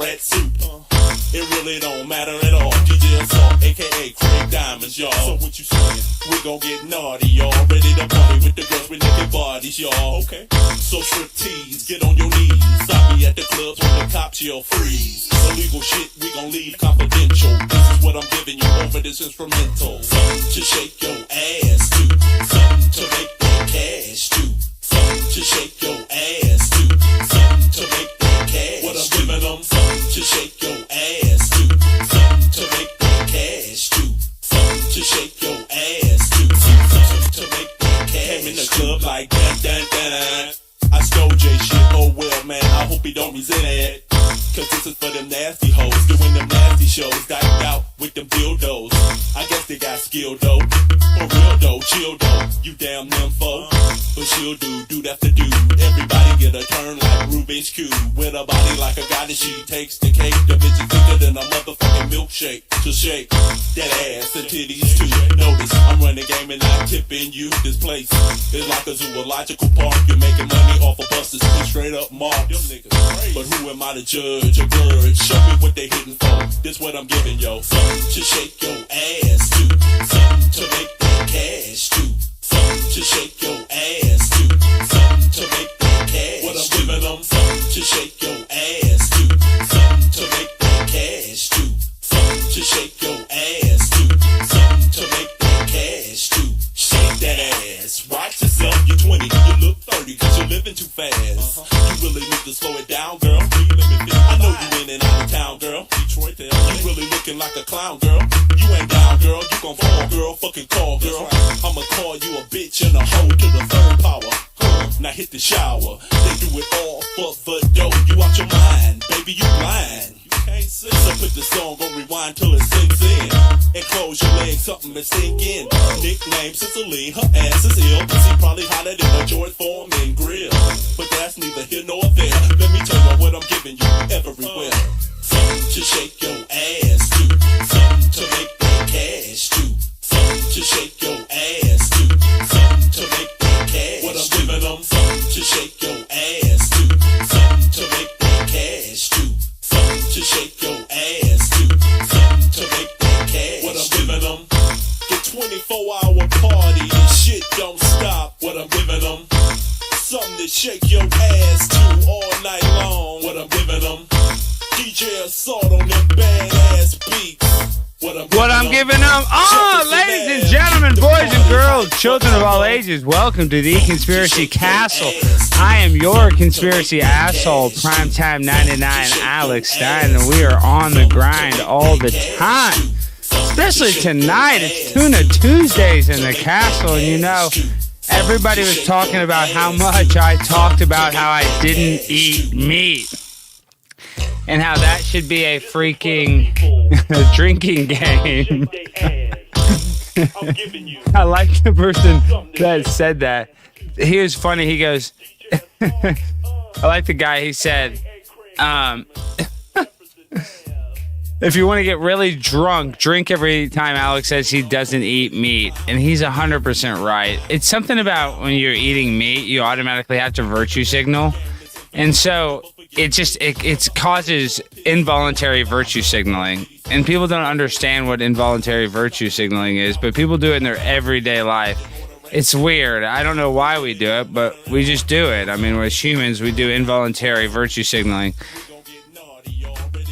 rat suit. It really don't matter at all. DJ Assault, aka Craig Diamonds, y'all. So what you saying? We gon' get naughty, y'all. Ready to party with the girls with naked bodies, y'all. Okay. So strip tease, get on your knees. Stop me at the clubs when the cops yell freeze. Illegal shit, we gon' leave confidential. This is what I'm giving you over this instrumental. Something to shake your ass to. Something to make that cash to. Something to shake your ass to. Something to make that cash. What I'm giving them. Something to shake your ass to. Something to make that cash to. Something to shake your ass to. Something to make that cash. Came in the club like that, that. I stole J shit, oh well man, I hope he don't resent it. Cause this is for them nasty hoes, doing them nasty shows, diked out with them dildos. I guess they got skill though, for real though, chill though, you damn nympho. But she'll do that to do. Everybody get a turn like Rubik's Cube. With a body like a goddess, she takes the cake. The bitch is thicker than a motherfucking milkshake. To shake that ass and titties too. Notice, I'm running game and I'm tipping you. This place is like a zoological park. You're making money off of buses and straight up marks. But who am I to judge or grudge? Show me what they hitting for. This what I'm giving, yo. Something to shake your ass to. Something to make that cash to. Something to shake your ass to. Something to make that cash. What I'm giving them. Something to shake your ass to. Something to make that cash to. Something to shake your ass to. Something to make that cash to. Shake that ass. Watch yourself. You're 20. You look 30 cause you're living too fast. You really need to slow it down, girl. I know you in and out of town, girl. Detroit there. You really looking like a clown, girl. You ain't down, girl. You gon' fall, girl. Fucking call, girl. I'ma call you a bitch and a hoe to the third power. Now hit the shower. They do it all for the dough. You out your mind, baby. You blind. So put the song on rewind till it sinks in. And close your legs, something to sink in. Nickname Cicely, her ass is ill. She probably hotter than a George Foreman grill. But that's neither here nor there. Let me tell you what I'm giving you everywhere. Something to shake your ass to. Something to make that cash to. Something to shake your ass to. Something to make that cash. What I'm giving them. Something to shake your ass to. Something to make that cash to. Something to shake your ass to. Something to make that cash. What I'm giving them. The 24-hour party and shit don't stop. What I'm giving them. Something to shake your ass to all night long. What I'm giving them. DJ Assault on them badass beats. What I'm giving them. Oh, ladies and gentlemen, boys and girls, children of all ages, welcome to the Conspiracy Castle. I am your conspiracy asshole, Primetime 99, Alex Stein, and we are on the grind all the time. Especially tonight, it's Tuna Tuesdays in the castle, and you know, everybody was talking about how much I talked about how I didn't eat meat. And how that should be a freaking drinking game. I like the person that said that. He was funny. He goes, I like the guy. He said, if you want to get really drunk, drink every time Alex says he doesn't eat meat. And he's 100% right. It's something about when you're eating meat, you automatically have to virtue signal. And so it causes involuntary virtue signaling. And people don't understand what involuntary virtue signaling is, but people do it in their everyday life. It's weird. I don't know why we do it, but we just do it. I mean, as humans, we do involuntary virtue signaling.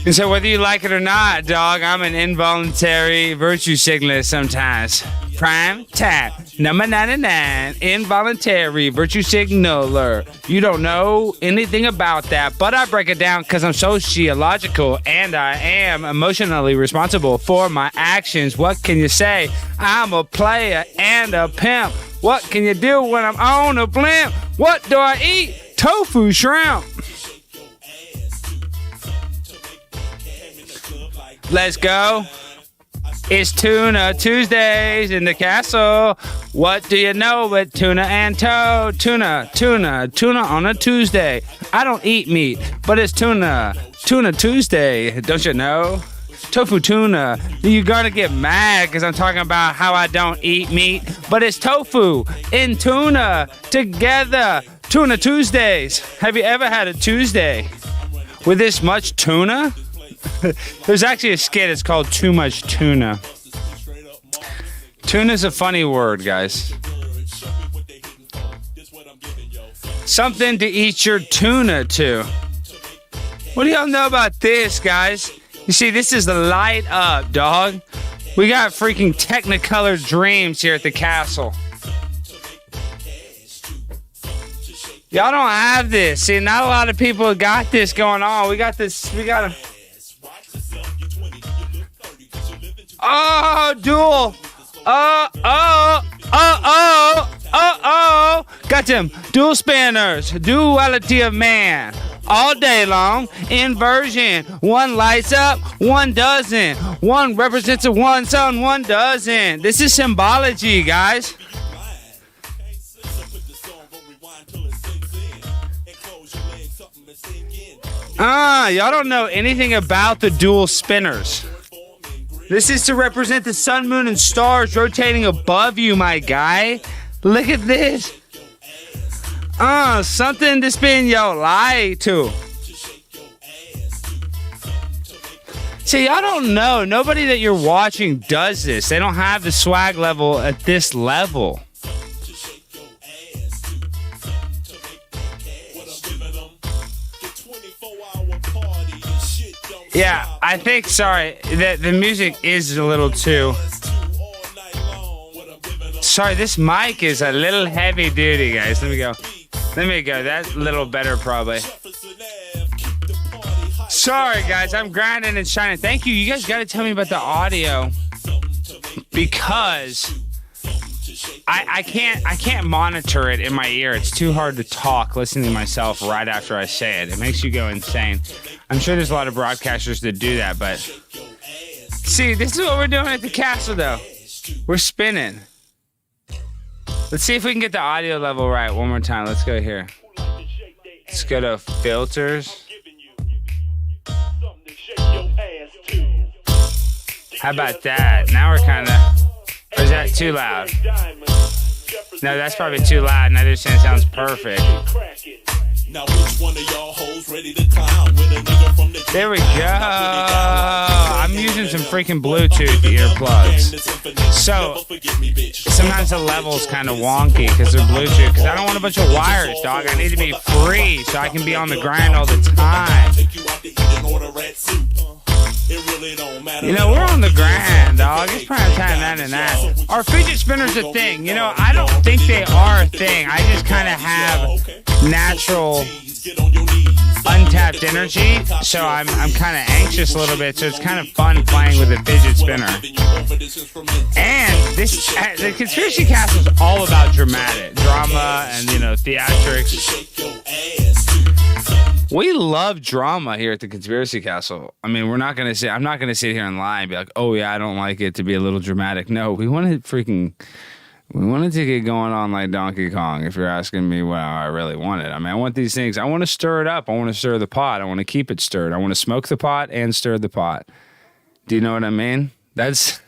And so whether you like it or not, dog, I'm an involuntary virtue signaler sometimes. Prime time, number 99, involuntary virtue signaler. You don't know anything about that, but I break it down because I'm sociological and I am emotionally responsible for my actions. What can you say? I'm a player and a pimp. What can you do when I'm on a blimp? What do I eat? Tofu shrimp. Let's go. It's Tuna Tuesdays in the castle. What do you know but tuna and toad? Tuna on a Tuesday. I don't eat meat, but it's Tuna Tuesday. Don't you know? Tofu tuna. You're gonna get mad because I'm talking about how I don't eat meat, but it's tofu and tuna together. Tuna Tuesdays. Have you ever had a Tuesday with this much tuna? There's actually a skit. It's called Too Much Tuna. Tuna's a funny word, guys. Something to eat your tuna to. What do y'all know about this, guys? You see, this is the light up, dog. We got freaking Technicolor dreams here at the castle. Y'all don't have this. See, not a lot of people got this going on. We got this. We got a... Oh, duel. Got them. Dual spanners. Duality of man. All day long. Inversion. One lights up, one doesn't. One represents a one, son, one doesn't. This is symbology, guys. Y'all don't know anything about the dual spinners. This is to represent the sun, moon, and stars rotating above you, my guy. Look at this. Something to spin your light to. See, y'all don't know. Nobody that you're watching does this. They don't have the swag level at this level. Yeah, I think, sorry, the music is a little too... Sorry, this mic is a little heavy duty, guys. Let me go. That's a little better, probably. Sorry, guys, I'm grinding and shining. Thank you. You guys got to tell me about the audio. Because I can't monitor it in my ear. It's too hard to talk listening to myself right after I say it. It makes you go insane. I'm sure there's a lot of broadcasters that do that, but see, this is what we're doing at the castle, though. We're spinning. Let's see if we can get the audio level right one more time. Let's go here. Let's go to filters. How about that? Now we're kind of... Or is that too loud? No, that's probably too loud. Now this sounds perfect. Now which one of y'all hoes ready to clown with a nigga from the... There we go. I'm using some freaking Bluetooth earplugs. So sometimes the level's kind of wonky because they're Bluetooth. Because I don't want a bunch of wires, dog. I need to be free so I can be on the grind all the time. You know, we're on the grind, dog. It's prime time, that and that. Are fidget spinners a thing? You know, I don't think they are a thing. I just kind of have natural untapped energy, so I'm kind of anxious a little bit, so it's kind of fun playing with a fidget spinner. And this, the Conspiracy Cast is all about drama and, you know, theatrics. We love drama here at the Conspiracy Castle. I mean, I'm not going to sit here and lie and be like, oh yeah, I don't like it to be a little dramatic. No, we wanted to get going on like Donkey Kong, if you're asking me what I really wanted. I mean, I want these things. I want to stir it up. I want to stir the pot. I want to keep it stirred. I want to smoke the pot and stir the pot. Do you know what I mean? That's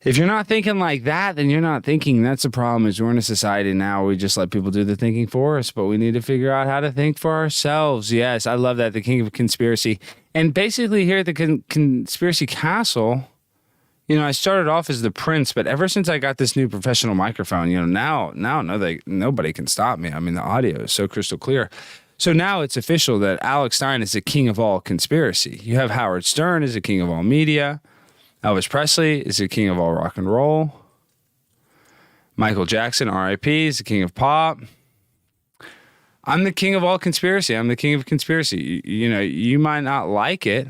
if you're not thinking like that, then you're not thinking. That's the problem, is we're in a society now where we just let people do the thinking for us, but we need to figure out how to think for ourselves. Yes, I love that. The King of Conspiracy. And basically here at the Conspiracy Castle, you know, I started off as the prince, but ever since I got this new professional microphone, you know, now nobody can stop me. I mean, the audio is so crystal clear. So now it's official that Alex Stein is the king of all conspiracy. You have Howard Stern as the king of all media. Elvis Presley is the king of all rock and roll. Michael Jackson, R.I.P., is the king of pop. I'm the king of all conspiracy. I'm the king of conspiracy. You know, you might not like it.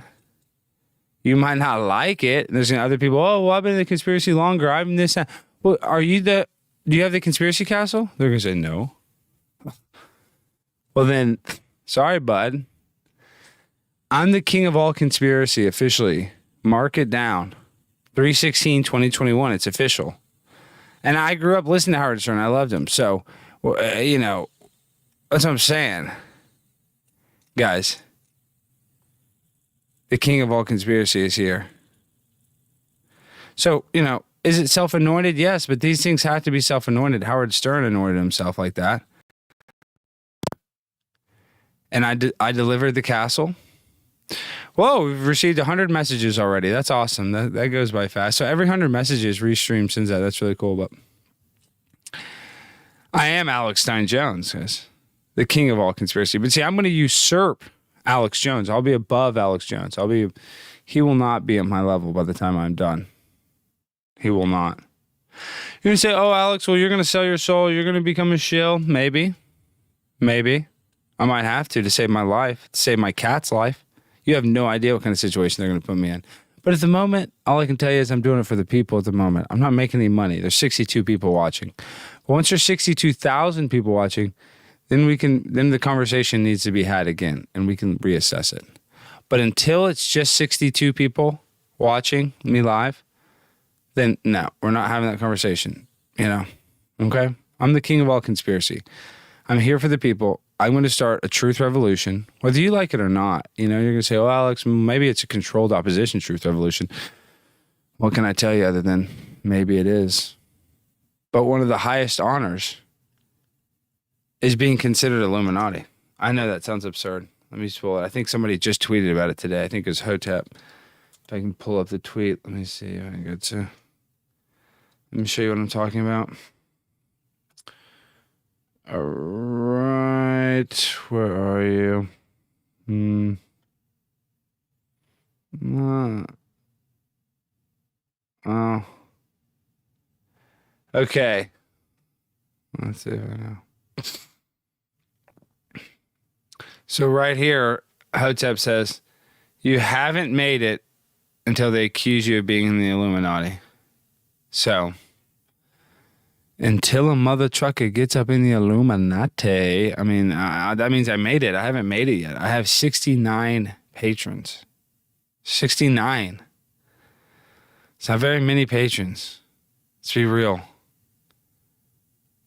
You might not like it. There's other people, oh, well, I've been in the conspiracy longer. I'm this. Well, do you have the Conspiracy Castle? They're going to say no. Well, then, sorry, bud. I'm the king of all conspiracy officially. Mark it down. 3/16/2021. It's official. And I grew up listening to Howard Stern. I loved him. So, you know, that's what I'm saying. Guys, the king of all conspiracy is here. So, you know, is it self-anointed? Yes, but these things have to be self-anointed. Howard Stern anointed himself like that. and I delivered the castle. Whoa, we've received 100 messages already. That's awesome. That goes by fast. So every 100 messages, Restream sends that. That's really cool. But I am Alex Stein Jones, guys, the king of all conspiracy. But see, I'm going to usurp Alex Jones. I'll be above Alex Jones. He will not be at my level by the time I'm done. He will not. You're going to say, oh, Alex, well, you're going to sell your soul. You're going to become a shill. Maybe. I might have to save my life, to save my cat's life. You have no idea what kind of situation they're going to put me in. But at the moment, all I can tell you is I'm doing it for the people at the moment. I'm not making any money. There's 62 people watching. But once there's 62,000 people watching, then the conversation needs to be had again, and we can reassess it. But until it's just 62 people watching me live, then no, we're not having that conversation, okay? I'm the king of all conspiracy. I'm here for the people. I'm going to start a truth revolution, whether you like it or not. You're going to say, oh, Alex, maybe it's a controlled opposition truth revolution. What can I tell you other than maybe it is? But one of the highest honors is being considered Illuminati. I know that sounds absurd. Let me pull it. I think somebody just tweeted about it today. I think it was Hotep. If I can pull up the tweet, let me see. Let me show you what I'm talking about. All right, where are you? Oh. Okay. Let's see if I know. So right here, Hotep says, you haven't made it until they accuse you of being in the Illuminati. So, until a mother trucker gets up in the Illuminati, that means I made it. I haven't made it yet. I have 69 patrons. 69. It's not very many patrons. Let's be real.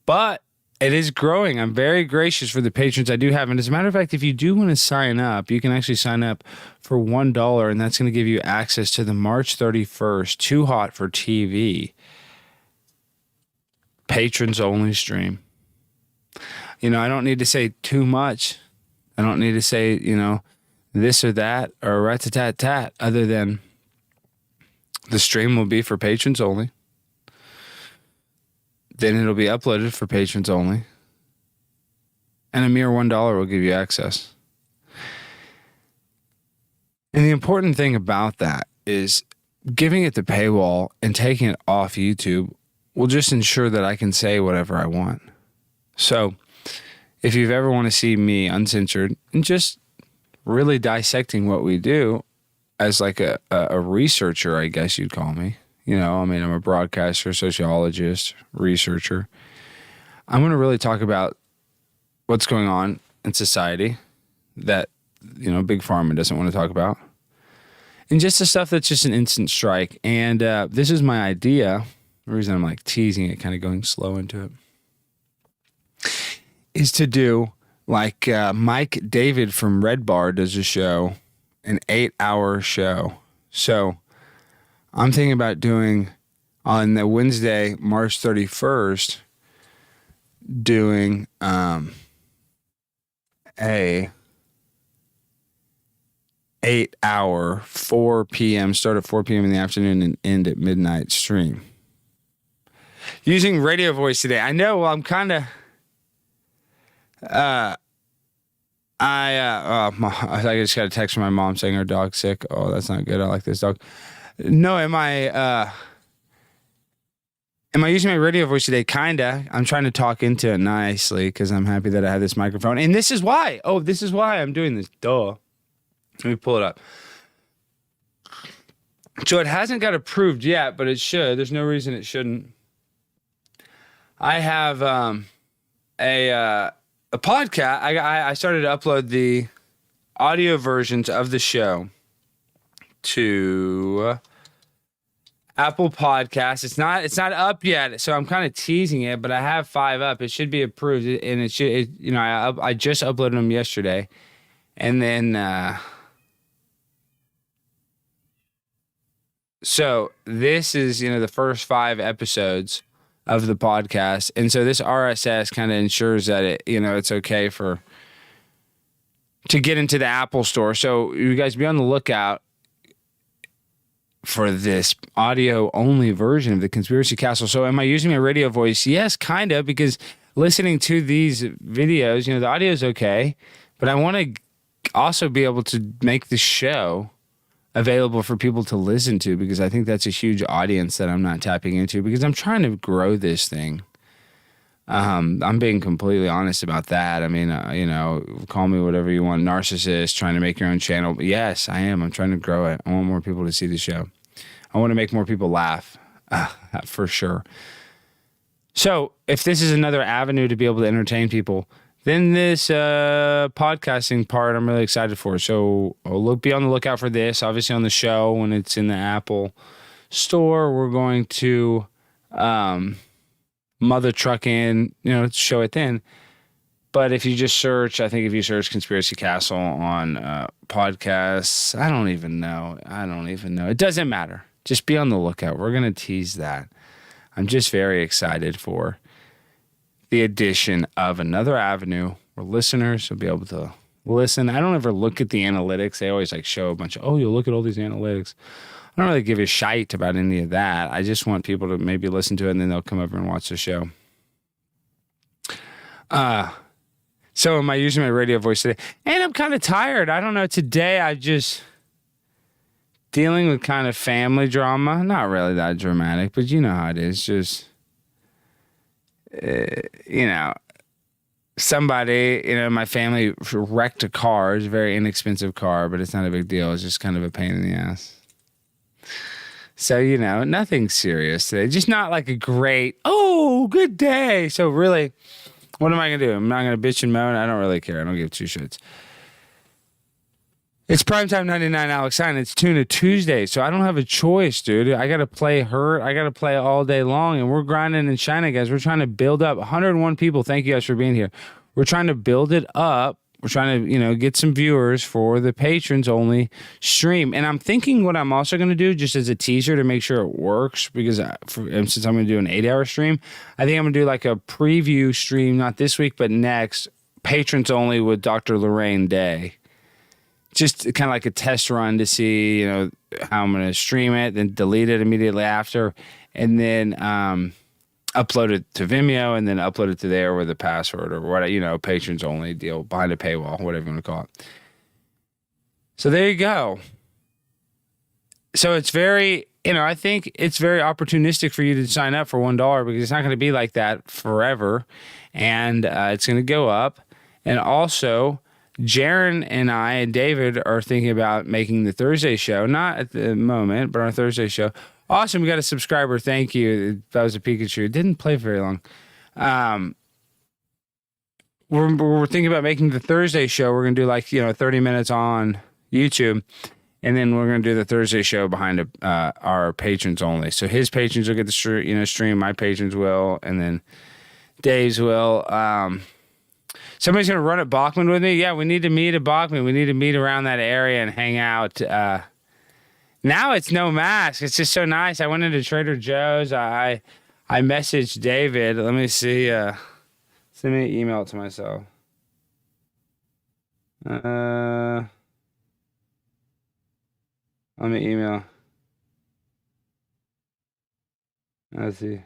But it is growing. I'm very gracious for the patrons I do have. And as a matter of fact, if you do want to sign up, you can actually sign up for $1, and that's going to give you access to the March 31st Too Hot for TV patrons only stream. I don't need to say too much. I don't need to say, this or that or rat-a-tat-tat, other than the stream will be for patrons only. Then it'll be uploaded for patrons only. And a mere $1 will give you access. And the important thing about that is giving it the paywall and taking it off YouTube will just ensure that I can say whatever I want. So if you ever want to see me uncensored and just really dissecting what we do as like a researcher, I guess you'd call me. I'm a broadcaster, sociologist, researcher. I'm going to really talk about what's going on in society that, Big Pharma doesn't want to talk about. And just the stuff that's just an instant strike. And this is my idea. The reason I'm teasing it, kind of going slow into it, is to do like Mike David from Red Bar does a show, an 8-hour show. So I'm thinking about doing on the Wednesday, March 31st, doing a 8-hour, 4 p.m., start at 4 p.m. in the afternoon and end at midnight stream. Using radio voice today. I know, well, I'm kind of, I just got a text from my mom saying her dog's sick. Oh, that's not good. I like this dog. No, am I using my radio voice today? Kinda. I'm trying to talk into it nicely because I'm happy that I have this microphone. And this is why. Oh, this is why I'm doing this. Duh. Let me pull it up. So it hasn't got approved yet, but it should. There's no reason it shouldn't. I have a podcast. I started to upload the audio versions of the show to Apple Podcasts. It's not up yet, so I'm kind of teasing it, but I have 5 up. It should be approved, and it should. I just uploaded them yesterday, and then so this is the first 5 episodes of the podcast, and so this RSS kind of ensures that it's okay for to get into the Apple Store. So you guys be on the lookout for this audio only version of the Conspiracy Castle. So am I using my radio voice? Yes, kind of, because listening to these videos, the audio is okay, but I want to also be able to make the show available for people to listen to, because I think that's a huge audience that I'm not tapping into, because I'm trying to grow this thing. I'm being completely honest about that. I mean, call me whatever you want, narcissist, trying to make your own channel. But yes, I am. I'm trying to grow it. I want more people to see the show. I want to make more people laugh, for sure. So if this is another avenue to be able to entertain people, then this podcasting part I'm really excited for. So be on the lookout for this. Obviously on the show, when it's in the Apple Store, we're going to mother truck in, show it then. But if you just search, I think if you search Conspiracy Castle on podcasts, I don't even know. It doesn't matter. Just be on the lookout. We're going to tease that. I'm just very excited for the addition of another avenue where listeners will be able to listen. I don't ever look at the analytics. They always show a bunch of, you'll look at all these analytics. I don't really give a shite about any of that. I just want people to maybe listen to it, and then they'll come over and watch the show. So am I using my radio voice today? And I'm kind of tired. I don't know. Today I just dealing with kind of family drama. Not really that dramatic, but you know how it is. Just, somebody, my family wrecked a car. It's a very inexpensive car, but it's not a big deal. It's just kind of a pain in the ass. So, nothing serious today. Just not like a great, good day. So really, what am I going to do? I'm not going to bitch and moan. I don't really care. I don't give two shits. It's Primetime 99 Alex Stein. It's Tuna Tuesday. So I don't have a choice, dude. I got to play hurt. I got to play all day long. And we're grinding and shining, guys. We're trying to build up 101 people. Thank you guys for being here. We're trying to build it up. We're trying to, get some viewers for the patrons only stream. And I'm thinking what I'm also going to do, just as a teaser to make sure it works, because since I'm going to do an 8-hour stream, I think I'm going to do like a preview stream, not this week, but next, patrons only with Dr. Lorraine Day. Just kind of like a test run to see, how I'm going to stream it, then delete it immediately after, and then upload it to Vimeo, and then upload it to there with a password or what, patrons only deal behind a paywall, whatever you want to call it. So there you go. So it's very, I think it's very opportunistic for you to sign up for $1, because it's not going to be like that forever, and it's going to go up. And also, Jaron and I and David are thinking about making the Thursday show, not at the moment, but our Thursday show. Awesome. We got a subscriber. Thank you. That was a Pikachu. It didn't play very long. We're thinking about making the Thursday show. We're going to do 30 minutes on YouTube, and then we're going to do the Thursday show behind our patrons only. So his patrons will get the stream. My patrons will, and then Dave's will. Somebody's going to run at Bachman with me. Yeah, we need to meet at Bachman. We need to meet around that area and hang out. Now it's no mask. It's just so nice. I went into Trader Joe's. I messaged David. Let me see. Send me an email to myself. Let me email. Let's see.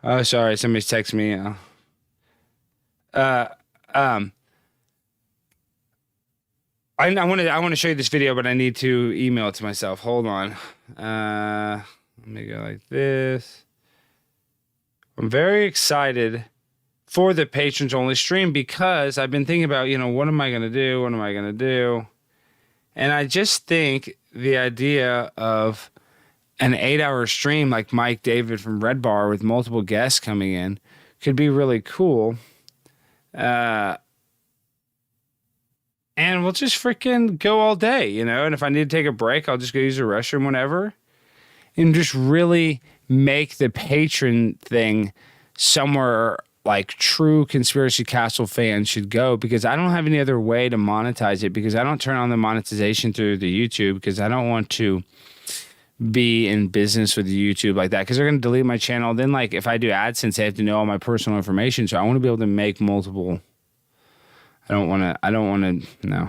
Oh, sorry. Somebody's texting me. I want to show you this video, but I need to email it to myself. Hold on. Let me go like this. I'm very excited for the patrons only stream, because I've been thinking about, what am I going to do? What am I going to do? And I just think the idea of an 8-hour stream like Mike David from Red Bar with multiple guests coming in could be really cool. And we'll just freaking go all day, and if I need to take a break, I'll just go use the restroom whenever, and just really make the patron thing somewhere like true Conspiracy Castle fans should go, because I don't have any other way to monetize it, because I don't turn on the monetization through the YouTube, because I don't want to be in business with YouTube like that because they're going to delete my channel. Then, like, if I do AdSense, they have to know all my personal information. So I want to be able to make multiple. No,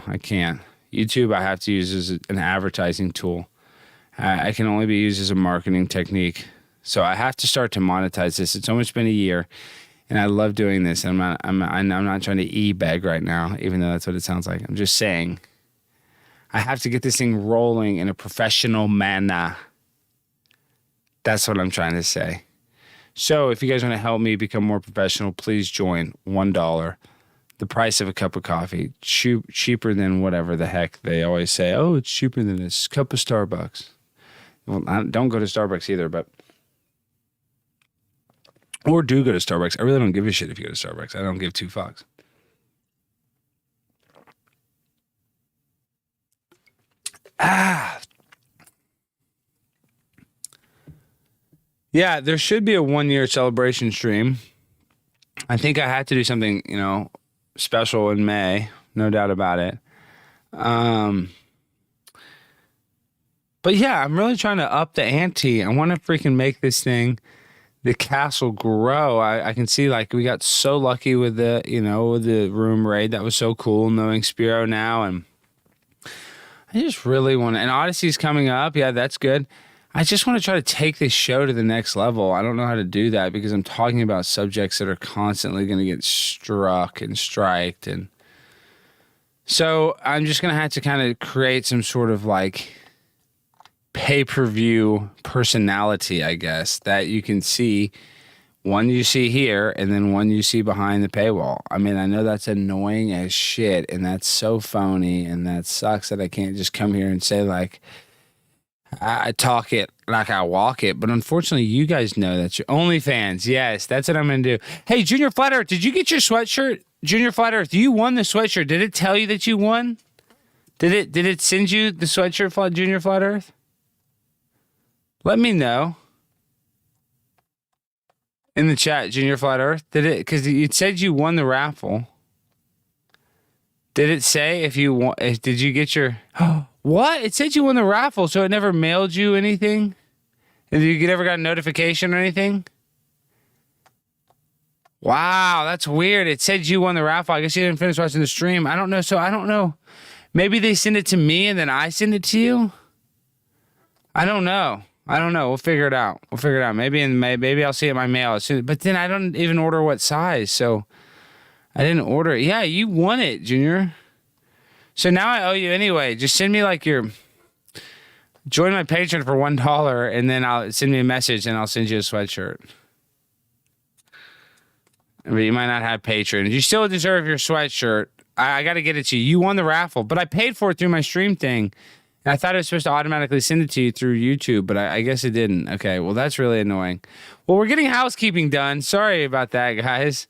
I can't. YouTube, I have to use as an advertising tool. I can only be used as a marketing technique. So I have to start to monetize this. It's almost been a year, and I love doing this. I'm not trying to e-beg right now, even though that's what it sounds like. I'm just saying I have to get this thing rolling in a professional manner. That's what I'm trying to say. So if you guys want to help me become more professional, please join. $1. The price of a cup of coffee. Cheaper than whatever the heck they always say. Oh, it's cheaper than this cup of Starbucks. Well, don't go to Starbucks either, but... Or do go to Starbucks. I really don't give a shit if you go to Starbucks. I don't give two fucks. Yeah, there should be a 1-year celebration stream. I think I had to do something, special in May. No doubt about it. But yeah, I'm really trying to up the ante. I want to freaking make this thing, the castle, grow. I can see, like, we got so lucky with the, with the room raid. That was so cool, knowing Spiro now. And I just really want to, and Odyssey's coming up. Yeah, that's good. I just want to try to take this show to the next level. I don't know how to do that because I'm talking about subjects that are constantly going to get struck and striked. And so I'm just going to have to kind of create some sort of like pay-per-view personality, I guess, that you can see. One you see here and then one you see behind the paywall. I mean, I know that's annoying as shit and that's so phony and that sucks that I can't just come here and say like, I talk it like I walk it, but unfortunately, you guys know that's your OnlyFans. Yes, that's what I'm going to do. Hey, Junior Flat Earth, did you get your sweatshirt? Junior Flat Earth, you won the sweatshirt. Did it tell you that you won? Did it send you the sweatshirt, Junior Flat Earth? Let me know in the chat, Junior Flat Earth. Did it? Because it said you won the raffle. Did it say if you won? Did you get your? What? It said you won the raffle, so it never mailed you anything? And you ever got a notification or anything? Wow, that's weird. It said you won the raffle. I guess you didn't finish watching the stream. I don't know. So I don't know. Maybe they send it to me and then I send it to you? I don't know. We'll figure it out. Maybe I'll see it in my mail. But then I don't even order what size, so I didn't order it. Yeah, you won it, Junior. So now I owe you anyway. Just send me like join my Patreon for $1 and then I'll send me a message and I'll send you a sweatshirt. But you might not have Patreon. You still deserve your sweatshirt. I got to get it to you. You won the raffle, but I paid for it through my stream thing. And I thought it was supposed to automatically send it to you through YouTube, but I guess it didn't. Okay, well, that's really annoying. Well, we're getting housekeeping done. Sorry about that, guys.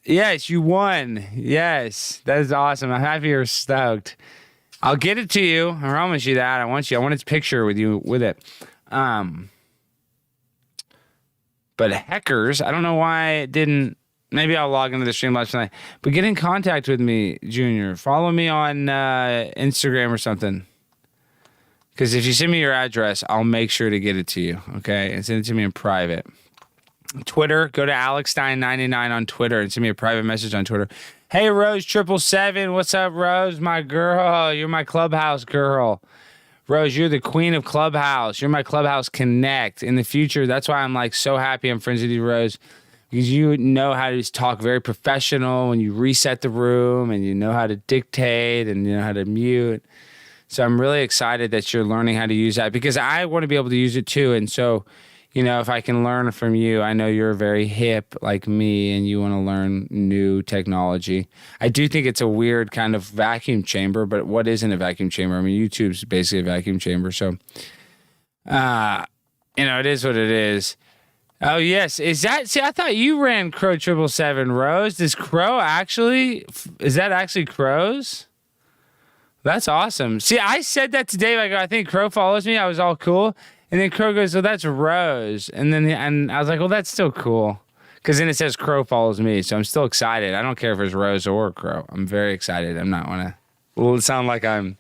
Yes, you won. Yes, that is awesome. I'm happy you're stoked. I'll get it to you. I promise you that. I want its picture with you with it. But Heckers, I don't know why it didn't. Maybe I'll log into the stream live tonight. But get in contact with me, Junior. Follow me on Instagram or something. Because if you send me your address, I'll make sure to get it to you. Okay? And send it to me in private. Twitter, go to AlexStein99 on Twitter and send me a private message on Twitter. Hey, Rose777. What's up, Rose? My girl. You're my Clubhouse girl. Rose, you're the queen of Clubhouse. You're my Clubhouse Connect. In the future, that's why I'm like so happy I'm friends with you, Rose. Because you know how to talk very professional when you reset the room and you know how to dictate and you know how to mute. So I'm really excited that you're learning how to use that because I want to be able to use it too. And so, if I can learn from you, I know you're very hip like me and you want to learn new technology. I do think it's a weird kind of vacuum chamber, but what isn't a vacuum chamber? I mean, YouTube's basically a vacuum chamber. So, it is what it is. Oh, yes. Is I thought you ran Crow 777, Rose. Is that actually Crow's? That's awesome. See, I said that today. Like, I think Crow follows me. I was all cool. And then Crow goes, well, that's Rose. And I was like, well, that's still cool. Because then it says Crow follows me. So I'm still excited. I don't care if it's Rose or Crow. I'm very excited. I'm not want to. Will it sound like I'm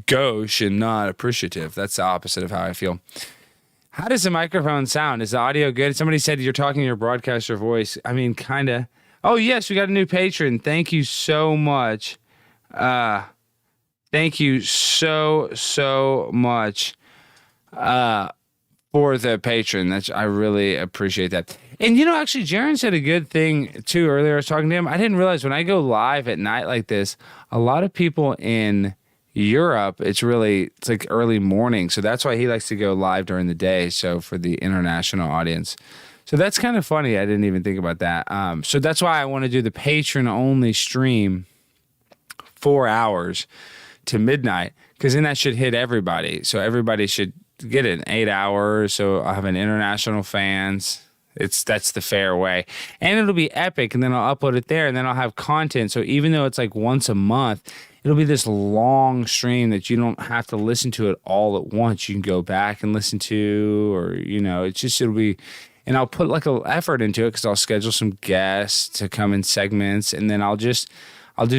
Gauche and not appreciative. That's the opposite of how I feel. How does the microphone sound? Is the audio good? Somebody said you're talking your broadcaster voice. I mean, kind of. Oh, yes, we got a new patron. Thank you so much. Thank you so much for the patron. I really appreciate that. And, actually, Jaron said a good thing, too, earlier. I was talking to him. I didn't realize when I go live at night like this, a lot of people in Europe, it's like early morning. So that's why he likes to go live during the day. So for the international audience. So that's kind of funny. I didn't even think about that. So that's why I want to do the patron only stream 4 hours to midnight, because then that should hit everybody. So everybody should get it in 8 hours. So I'll have an international fans. That's the fair way. And it'll be epic. And then I'll upload it there and then I'll have content. So even though it's like once a month, it'll be this long stream that you don't have to listen to it all at once. You can go back and listen to, or, it'll be, and I'll put like a effort into it because I'll schedule some guests to come in segments. And then I'll do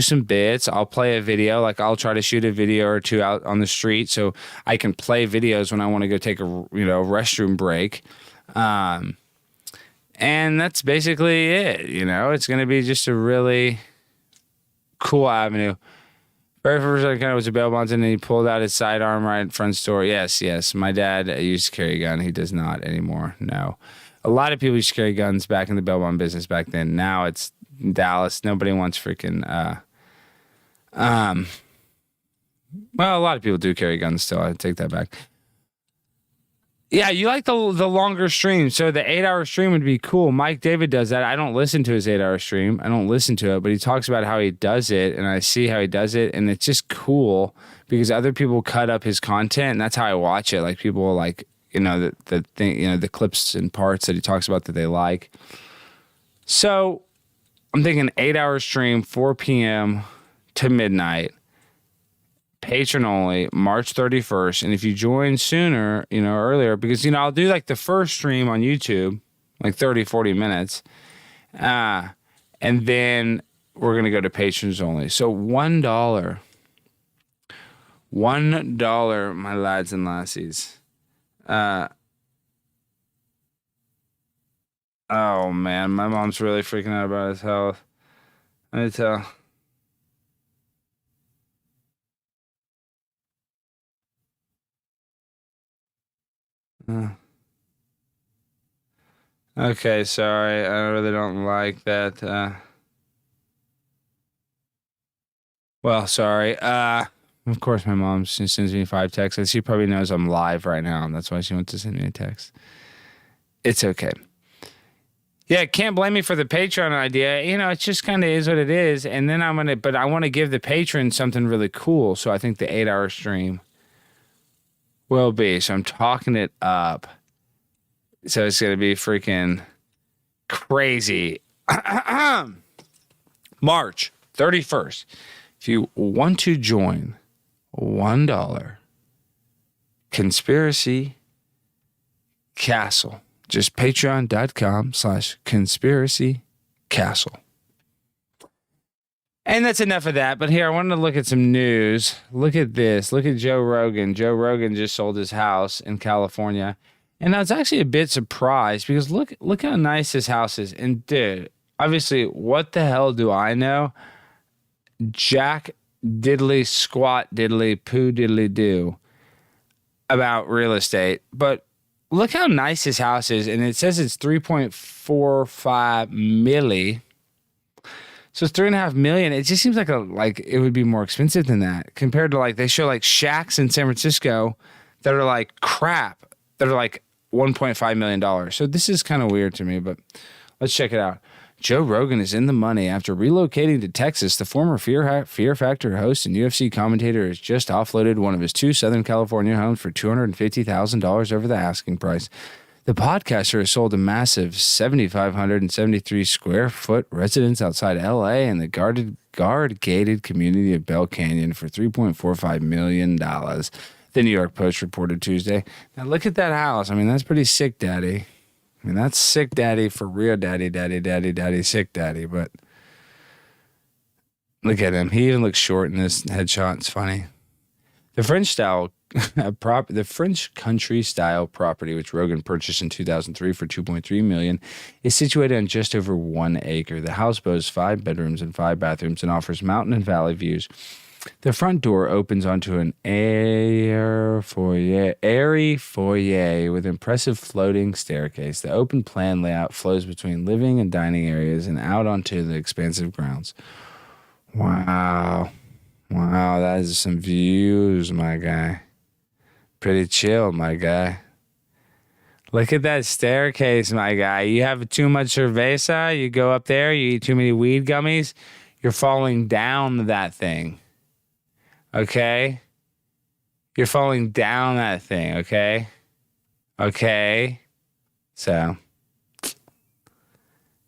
some bits. I'll play a video. Like I'll try to shoot a video or two out on the street so I can play videos when I want to go take a, restroom break. And that's basically it. It's going to be just a really cool avenue. Very first I kind of was a bail bondsman, and he pulled out his sidearm right front store. Yes. My dad used to carry a gun. He does not anymore. No. A lot of people used to carry guns back in the bail bond business back then. Now it's Dallas. Nobody wants freaking well, a lot of people do carry guns still. I take that back. Yeah, you like the longer stream. So the 8-hour stream would be cool. Mike David does that. I don't listen to his 8-hour stream. I don't listen to it, but he talks about how he does it, and I see how he does it, and it's just cool because other people cut up his content, and that's how I watch it. Like people will like, the thing, the clips and parts that he talks about that they like. So I'm thinking 8-hour stream, 4 p.m. to midnight. Patron only, March 31st. And if you join sooner, earlier, because, I'll do like the first stream on YouTube, like 30, 40 minutes. And then we're going to go to patrons only. So $1. $1, my lads and lassies. Oh, man, my mom's really freaking out about his health. Let me tell. Okay, sorry. I really don't like that. Well, sorry. Of course, my mom sends me 5 texts. She probably knows I'm live right now, and that's why she wants to send me a text. It's okay. Yeah, can't blame me for the Patreon idea. It just kind of is what it is. And then I want to give the patrons something really cool. So I think the 8-hour stream will be. So I'm talking it up. So it's going to be freaking crazy. March 31st. If you want to join, $1 Conspiracy Castle. Just patreon.com/Conspiracy Castle. And that's enough of that. But here, I wanted to look at some news. Look at this. Look at Joe Rogan. Joe Rogan just sold his house in California. And I was actually a bit surprised because look how nice his house is. And dude, obviously, what the hell do I know? Jack diddly squat diddly poo diddly do about real estate. But look how nice his house is. And it says it's 3.45 milli. So it's $3.5 million. It just seems like it would be more expensive than that compared to like they show like shacks in San Francisco that are like crap that are like $1.5 million. So this is kind of weird to me, but let's check it out. Joe Rogan is in the money after relocating to Texas. The former Fear Factor host and UFC commentator has just offloaded one of his 2 Southern California homes for $250,000 over the asking price. The podcaster has sold a massive 7,573 square foot residence outside L.A. and the guard-gated community of Bell Canyon for $3.45 million. The New York Post reported Tuesday. Now look at that house. I mean, that's pretty sick, Daddy. I mean, that's sick, Daddy, for real, Daddy, sick, Daddy. But look at him. He even looks short in this headshot. It's funny. The the French country style property, which Rogan purchased in 2003 for 2.3 million, is situated on just over 1 acre. The house boasts 5 bedrooms and 5 bathrooms and offers mountain and valley views. The front door opens onto an airy foyer with impressive floating staircase. The open plan layout flows between living and dining areas and out onto the expansive grounds. Wow. Wow, that is some views, my guy. Pretty chill, my guy. Look at that staircase, my guy. You have too much cerveza, you go up there, you eat too many weed gummies, you're falling down that thing. Okay? You're falling down that thing, okay? Okay? So,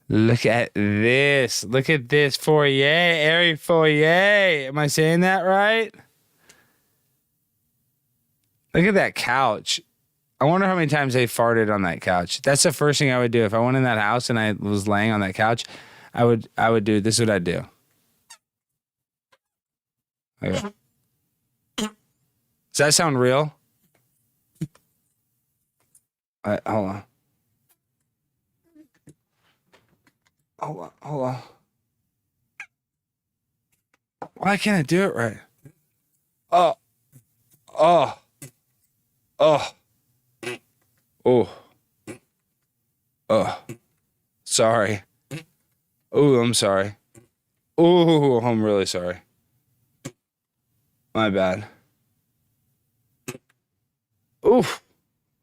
look at this. Look at this foyer, airy foyer. Am I saying that right? Look at that couch. I wonder how many times they farted on that couch. That's the first thing I would do. If I went in that house and I was laying on that couch, I would do, this is what I'd do. Okay. Does that sound real? Hold on. Hold on. Why can't I do it right? Oh. Sorry. Oh, I'm sorry. Oh, I'm really sorry. My bad. Oof.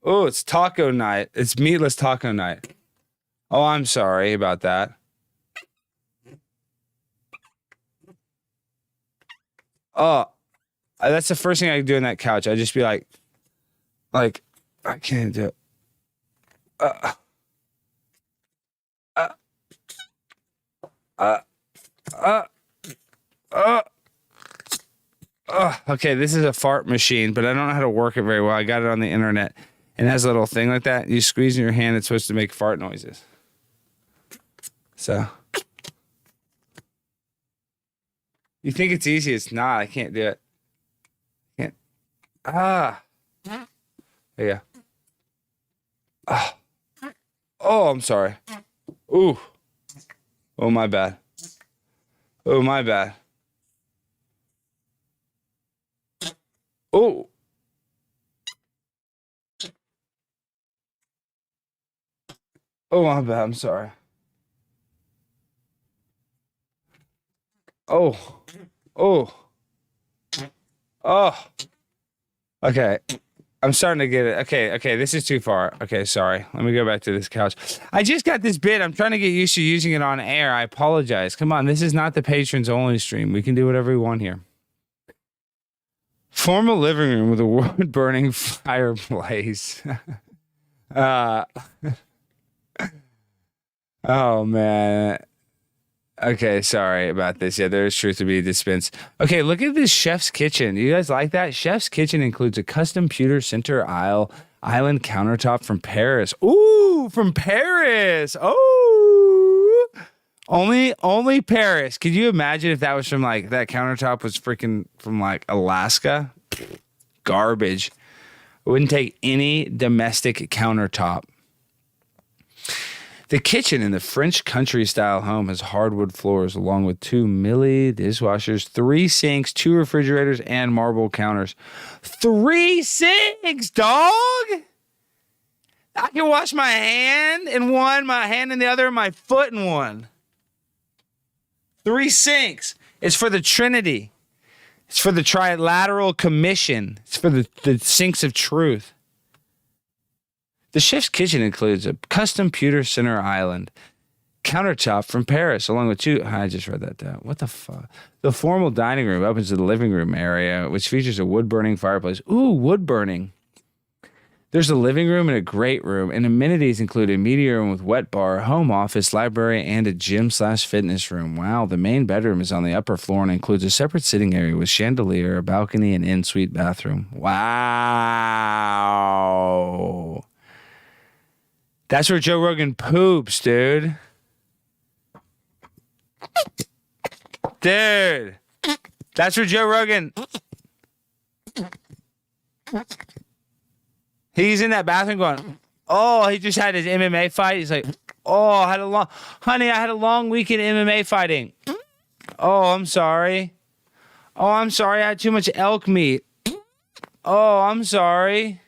Oh, it's taco night. It's meatless taco night. Oh, I'm sorry about that. Oh, that's the first thing I do on that couch. I just be like, I can't do it. Okay, this is a fart machine, but I don't know how to work it very well. I got it on the internet. And it has a little thing like that. You squeeze in your hand, it's supposed to make fart noises. So. You think it's easy, it's not. I can't do it. Can't. There you go. Oh, I'm sorry. Ooh. Oh, my bad. Oh, my bad. Oh. Oh, my bad. I'm sorry. Oh. Oh. Oh. Okay. I'm starting to get it. Okay, this is too far. Okay, sorry. Let me go back to this couch. I just got this bit. I'm trying to get used to using it on air. I apologize. Come on, this is not the patrons only stream. We can do whatever we want here. Form a living room with a wood-burning fireplace. Oh, man. Okay, sorry about this. Yeah, there is truth to be dispensed. Okay, look at this chef's kitchen. You guys like that? Chef's kitchen includes a custom pewter center island countertop from Paris. Ooh, from Paris. Oh, only Paris. Could you imagine if that was from that countertop was freaking from Alaska? Garbage. It wouldn't take any domestic countertop. The kitchen in the French country-style home has hardwood floors along with 2 Millie dishwashers, 3 sinks, 2 refrigerators, and marble counters. 3 sinks, dog! I can wash my hand in one, my hand in the other, and my foot in one. 3 sinks. It's for the Trinity. It's for the Trilateral Commission. It's for the sinks of truth. The chef's kitchen includes a custom pewter center island countertop from Paris, along with 2. I just read that down. What the fuck? The formal dining room opens to the living room area, which features a wood-burning fireplace. Ooh, wood-burning. There's a living room and a great room, and amenities include a media room with wet bar, home office, library, and a gym/fitness room. Wow, the main bedroom is on the upper floor and includes a separate sitting area with chandelier, a balcony, and en-suite bathroom. Wow. That's where Joe Rogan poops, dude. Dude. That's where Joe Rogan... He's in that bathroom going, oh, he just had his MMA fight. He's like, oh, I had a long weekend MMA fighting. Oh, I'm sorry. Oh, I'm sorry. I had too much elk meat. Oh, I'm sorry.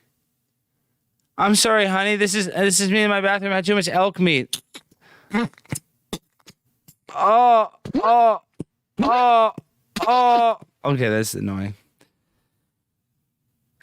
I'm sorry, honey. This is me in my bathroom. I had too much elk meat. Oh. Okay, that's annoying.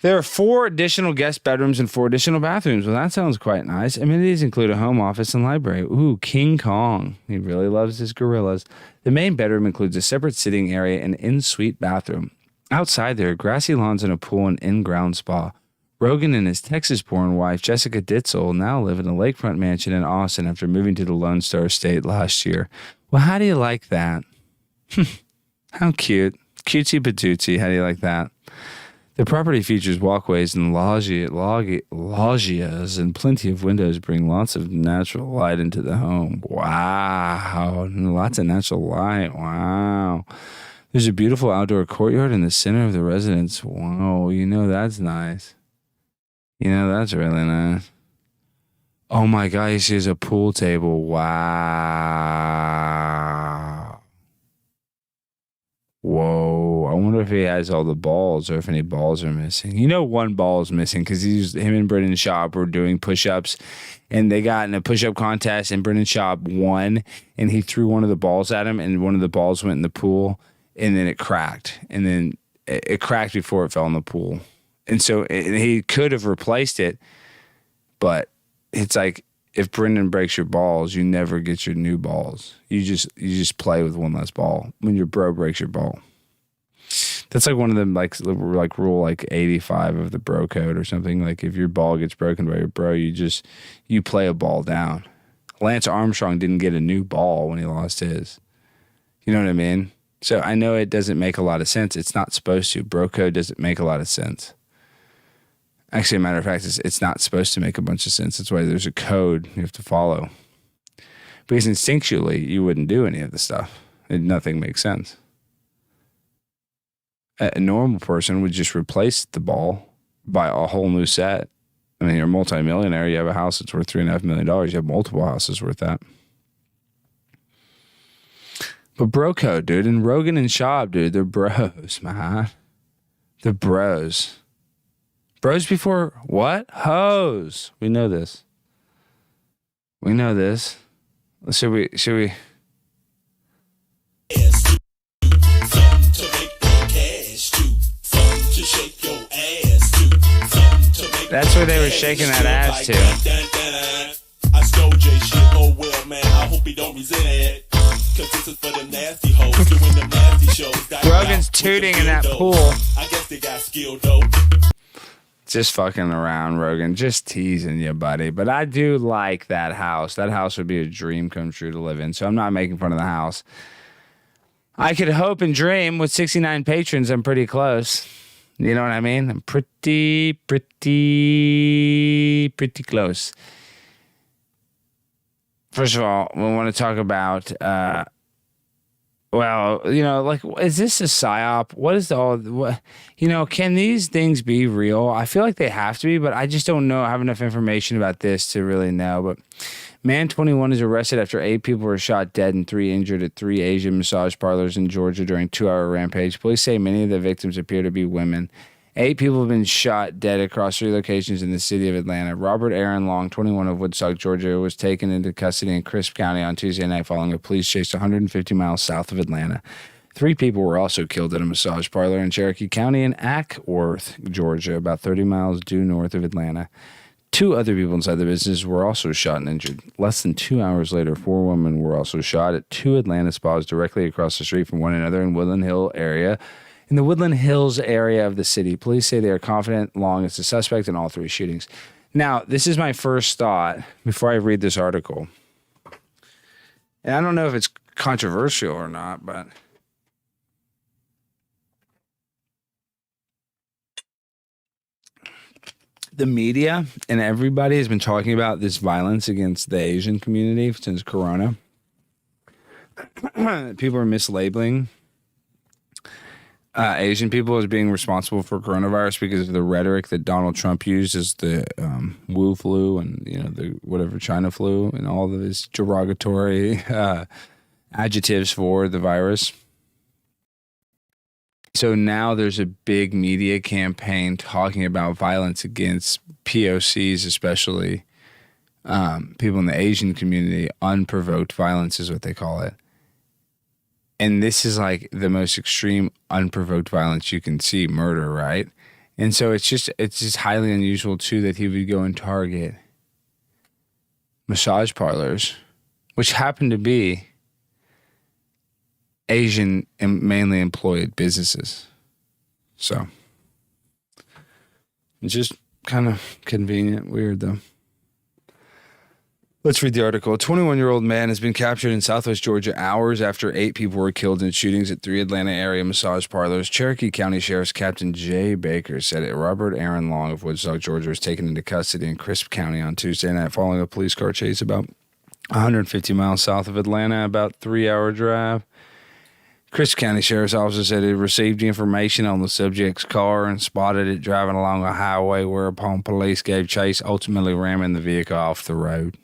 There are 4 additional guest bedrooms and 4 additional bathrooms. Well, that sounds quite nice. Amenities include a home office and library. Ooh, King Kong. He really loves his gorillas. The main bedroom includes a separate sitting area and in-suite bathroom. Outside there are grassy lawns and a pool and in-ground spa. Rogan and his Texas-born wife, Jessica Ditzel, now live in a lakefront mansion in Austin after moving to the Lone Star State last year. Well, how do you like that? How cute. Cutesy patootsy. How do you like that? The property features walkways and loggias, and plenty of windows bring lots of natural light into the home. Wow. Lots of natural light. Wow. There's a beautiful outdoor courtyard in the center of the residence. Wow. That's nice. That's really nice. Oh my gosh, there's a pool table. Wow. Whoa. I wonder if he has all the balls or if any balls are missing. One ball is missing because him and Brendan Schaub were doing push-ups and they got in a push-up contest and Brendan Schaub won and he threw one of the balls at him and one of the balls went in the pool and then it cracked. And then it cracked before it fell in the pool. And so he could have replaced it, but it's like if Brendan breaks your balls, you never get your new balls. You just play with one less ball when your bro breaks your ball. That's like one of them, like rule 85 of the bro code or something. Like if your ball gets broken by your bro, you play a ball down. Lance Armstrong didn't get a new ball when he lost his. You know what I mean? So I know it doesn't make a lot of sense. It's not supposed to. Bro code doesn't make a lot of sense. Actually, a matter of fact, it's not supposed to make a bunch of sense. That's why there's a code you have to follow. Because instinctually, you wouldn't do any of the stuff. Nothing makes sense. A normal person would just replace the ball, buy a whole new set. I mean, you're a multimillionaire. You have a house that's worth $3.5 million. You have multiple houses worth that. But bro code, dude, and Rogan and Schaub, dude, they're bros, man. They're bros. Bros before what? Hoes. We know this. We know this. Should we? Something to make the cash do. Something to shake your ass to. Something to make That's where they were shaking that ass to. I stole J shit, oh well, man. I hope he don't resent it. Cause this is for the nasty hoes doing the nasty shows. Rogan's tooting in that pool. I guess they got skill though. Just fucking around, Rogan. Just teasing you, buddy. But I do like that house. That house would be a dream come true to live in. So I'm not making fun of the house. I could hope and dream with 69 patrons. I'm pretty close. You know what I mean? I'm pretty close. First of all, we want to talk about, is this a psyop? What is can these things be real? I feel like they have to be, but I just don't have enough information about this to really know. But man 21 is arrested after 8 people were shot dead and 3 injured at 3 Asian massage parlors in Georgia during a 2-hour rampage. Police say many of the victims appear to be women. 8 people have been shot dead across 3 locations in the city of Atlanta. Robert Aaron Long, 21 of Woodstock, Georgia, was taken into custody in Crisp County on Tuesday night following a police chase 150 miles south of Atlanta. 3 people were also killed at a massage parlor in Cherokee County in Ackworth, Georgia, about 30 miles due north of Atlanta. 2 other people inside the business were also shot and injured. Less than 2 hours later, 4 women were also shot at 2 Atlanta spas directly across the street from one another in Woodland Hills area of the city. Police say they are confident Long is the suspect in all 3 shootings. Now, this is my first thought before I read this article. And I don't know if it's controversial or not, but the media and everybody has been talking about this violence against the Asian community since Corona. People are mislabeling Asian people as being responsible for coronavirus because of the rhetoric that Donald Trump used as the Wu flu and the whatever China flu and all of his derogatory adjectives for the virus. So now there's a big media campaign talking about violence against POCs, especially people in the Asian community. Unprovoked violence is what they call it. And this is like the most extreme unprovoked violence you can see, murder, right? And so it's just highly unusual too that he would go and target massage parlors, which happen to be Asian and mainly employed businesses. So it's just kind of convenient, weird though. Let's read the article. A 21-year-old man has been captured in Southwest Georgia hours after 8 people were killed in shootings at 3 Atlanta area massage parlors. Cherokee County Sheriff's Captain Jay Baker said it. Robert Aaron Long of Woodstock, Georgia, was taken into custody in Crisp County on Tuesday night following a police car chase about 150 miles south of Atlanta, about 3-hour drive. Crisp County Sheriff's Office said it received information on the subject's car and spotted it driving along a highway, whereupon police gave chase, ultimately ramming the vehicle off the road.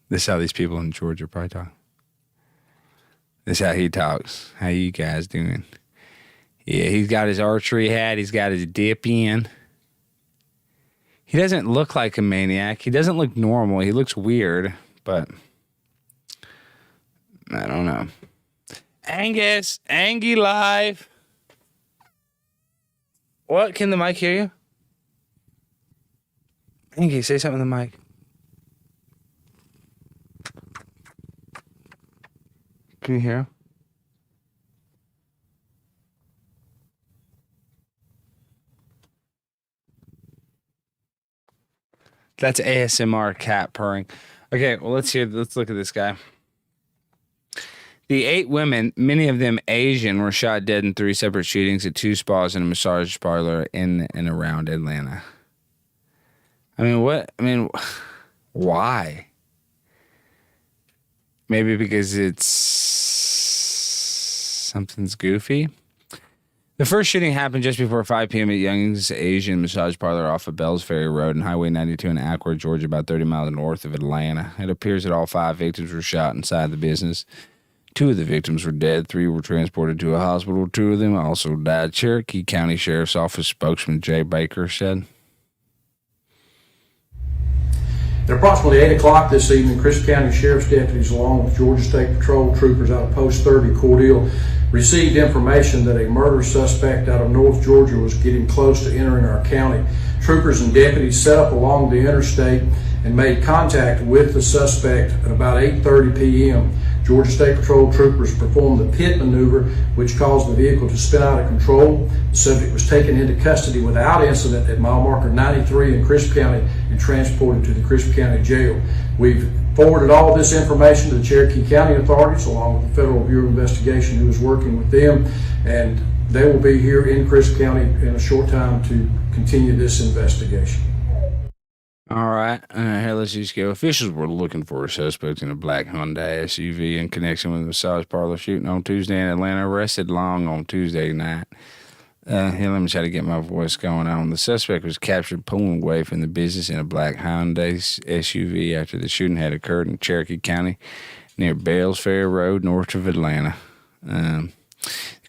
This is how these people in Georgia probably talk. This is how he talks. How you guys doing? Yeah, he's got his archery hat. He's got his dip in. He doesn't look like a maniac. He doesn't look normal. He looks weird, but I don't know. Angus, Angie live. What? Can the mic hear you? Angie, say something to the mic. Can you hear him? That's ASMR cat purring. Okay, well, let's look at this guy. The 8 women, many of them Asian, were shot dead in 3 separate shootings at 2 spas and a massage parlor in and around Atlanta. Why? Maybe because something's goofy. The first shooting happened just before 5 p.m. at Young's Asian Massage Parlor off of Bells Ferry Road and Highway 92 in Acworth, Georgia, about 30 miles north of Atlanta. It appears that all 5 victims were shot inside the business. 2 of the victims were dead. 3 were transported to a hospital. 2 of them also died. Cherokee County Sheriff's Office spokesman Jay Baker said. At approximately 8 o'clock this evening, Crisp County Sheriff's deputies, along with Georgia State Patrol troopers out of Post 30 Cordele, received information that a murder suspect out of North Georgia was getting close to entering our county. Troopers and deputies set up along the interstate and made contact with the suspect at about 8:30 p.m. Georgia State Patrol troopers performed the pit maneuver, which caused the vehicle to spin out of control. The subject was taken into custody without incident at mile marker 93 in Crisp County and transported to the Crisp County Jail. We've forwarded all of this information to the Cherokee County authorities, along with the Federal Bureau of Investigation, who is working with them, and they will be here in Crisp County in a short time to continue this investigation. All right, here, let's just go. Officials were looking for a suspect in a black Hyundai SUV in connection with a massage parlor shooting on Tuesday in Atlanta. Arrested Long on Tuesday night. Here, let me try to get my voice going on. The suspect was captured pulling away from the business in a black Hyundai SUV after the shooting had occurred in Cherokee County near Bells Ferry Road, north of Atlanta. The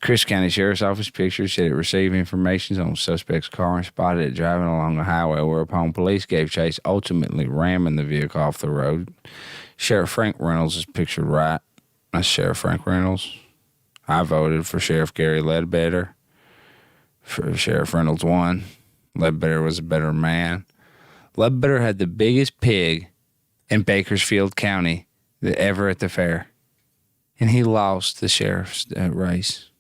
Crisp County Sheriff's Office pictures said it received information on the suspect's car and spotted it driving along a highway, whereupon police gave chase, ultimately ramming the vehicle off the road. Sheriff Frank Reynolds is pictured right. That's Sheriff Frank Reynolds. I voted for Sheriff Gary Ledbetter. For Sheriff Reynolds won. Ledbetter was a better man. Ledbetter had the biggest pig in Bakersfield County ever at the fair. And he lost the sheriff's race.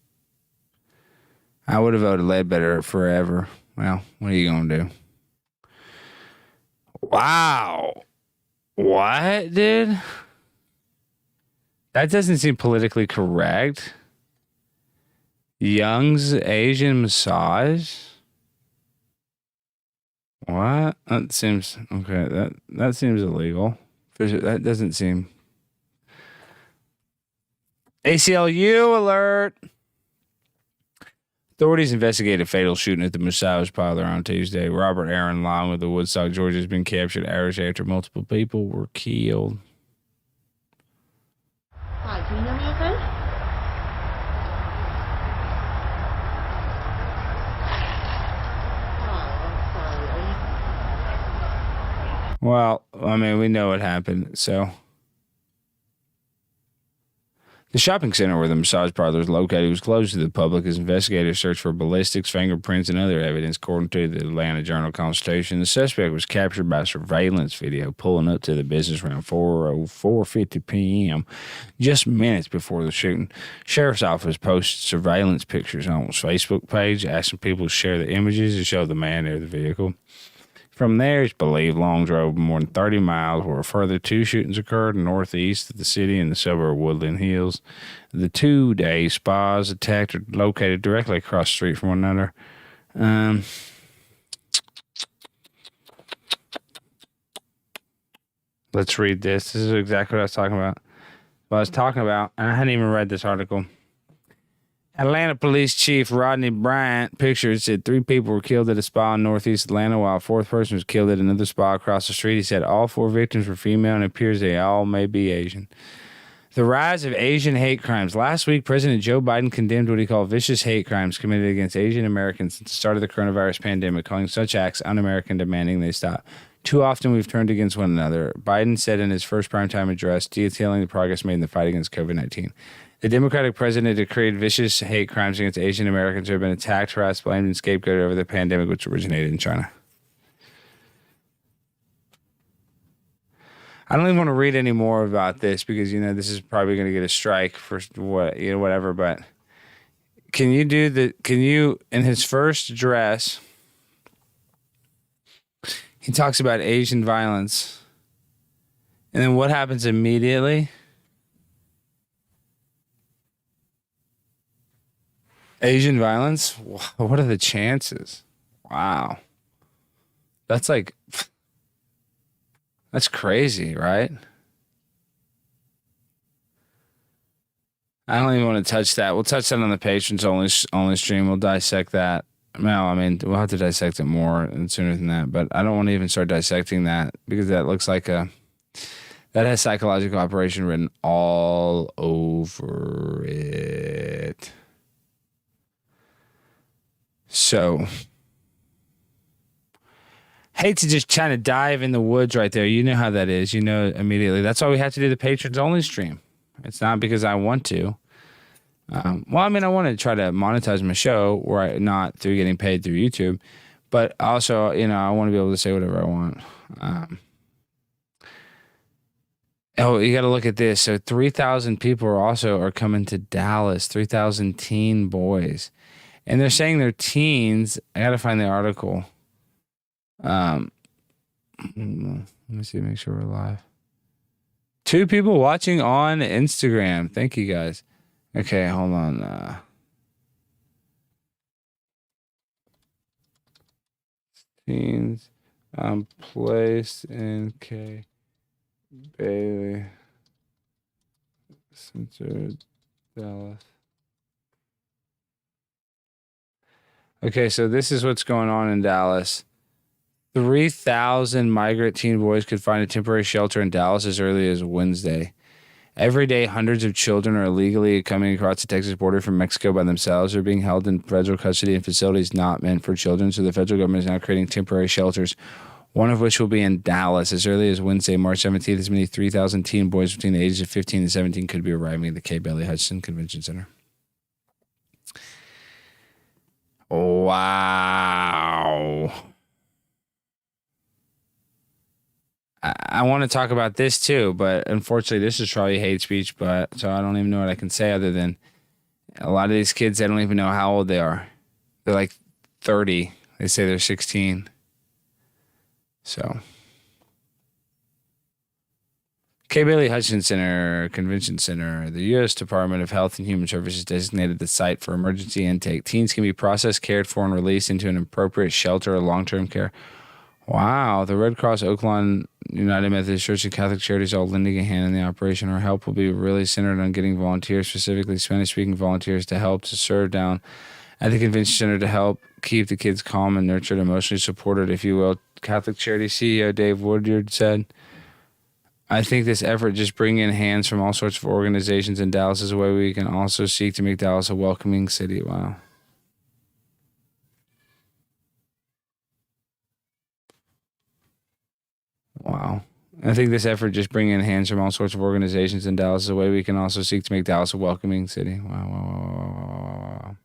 I would have voted Ledbetter forever. Well, what are you going to do? Wow. What, dude? That doesn't seem politically correct. Young's Asian Massage? What? That seems... Okay, that seems illegal. That doesn't seem... ACLU alert! Authorities investigated a fatal shooting at the massage parlor on Tuesday. Robert Aaron Long of the Woodstock, Georgia, has been captured hours after multiple people were killed. Hi, can you hear me okay? Well, I mean, we know what happened, so. The shopping center where the massage parlor is located was closed to the public as investigators searched for ballistics, fingerprints, and other evidence, according to the Atlanta Journal-Constitution. The suspect was captured by surveillance video pulling up to the business around 4:50 p.m., just minutes before the shooting. Sheriff's office posted surveillance pictures on its Facebook page, asking people to share the images and show the man near the vehicle. From there, it's believed Long drove more than 30 miles, where further 2 shootings occurred northeast of the city in the suburb of Woodland Hills. The 2-day spas attacked are located directly across the street from one another. Let's read this. This is exactly what I was talking about. And I hadn't even read this article. Atlanta Police Chief Rodney Bryant pictures said 3 people were killed at a spa in northeast Atlanta, while a 4th person was killed at another spa across the street. He said all 4 victims were female, and it appears they all may be Asian. The rise of Asian hate crimes. Last week, President Joe Biden condemned what he called vicious hate crimes committed against Asian Americans since the start of the coronavirus pandemic, calling such acts un-American, demanding they stop. Too often we've turned against one another, Biden said in his first primetime address, detailing the progress made in the fight against COVID-19. The Democratic president decreed vicious hate crimes against Asian Americans who have been attacked, harassed, blamed, and scapegoated over the pandemic, which originated in China. I don't even want to read any more about this because, this is probably going to get a strike for whatever, but can you, in his first address, he talks about Asian violence, and then what happens immediately? Asian violence? What are the chances? Wow. That's crazy, right? I don't even want to touch that. We'll touch that on the patrons only stream. We'll dissect that. No, I mean, we'll have to dissect it more and sooner than that, but I don't want to even start dissecting that because that looks like that has psychological operation written all over it. So, hate to just try to dive in the woods right there. You know how that is. You know immediately. That's why we have to do the patrons only stream. It's not because I want to. I want to try to monetize my show not through getting paid through YouTube, but also, I want to be able to say whatever I want. You got to look at this. So 3,000 people are coming to Dallas, 3,000 teen boys. And they're saying they're teens. I got to find the article. Let me see, make sure we're live. 2 people watching on Instagram. Thank you guys. Okay, hold on. Teens placed in K. Bailey Center, Dallas. Okay, so this is what's going on in Dallas. 3,000 migrant teen boys could find a temporary shelter in Dallas as early as Wednesday. Every day, hundreds of children are illegally coming across the Texas border from Mexico by themselves or being held in federal custody in facilities not meant for children. So the federal government is now creating temporary shelters, one of which will be in Dallas as early as Wednesday, March 17th. As many 3,000 teen boys between the ages of 15 and 17 could be arriving at the K. Bailey Hutchinson Convention Center. Wow. I want to talk about this too, but unfortunately this is probably hate speech, so I don't even know what I can say other than a lot of these kids, they don't even know how old they are. They're like 30. They say they're 16. So. K. Bailey Hutchinson Center, Convention Center, the U.S. Department of Health and Human Services designated the site for emergency intake. Teens can be processed, cared for, and released into an appropriate shelter or long-term care. Wow. The Red Cross, Oakland, United Methodist Church, and Catholic Charities all lending a hand in the operation. Our help will be really centered on getting volunteers, specifically Spanish-speaking volunteers, to help to serve down at the convention center to help keep the kids calm and nurtured, emotionally supported, if you will. Catholic Charity CEO Dave Woodyard said, I think this effort just bringing in hands from all sorts of organizations in Dallas is a way we can also seek to make Dallas a welcoming city. Wow. Wow. I think this effort just bringing in hands from all sorts of organizations in Dallas is a way we can also seek to make Dallas a welcoming city. Wow, wow, wow, wow, wow, wow.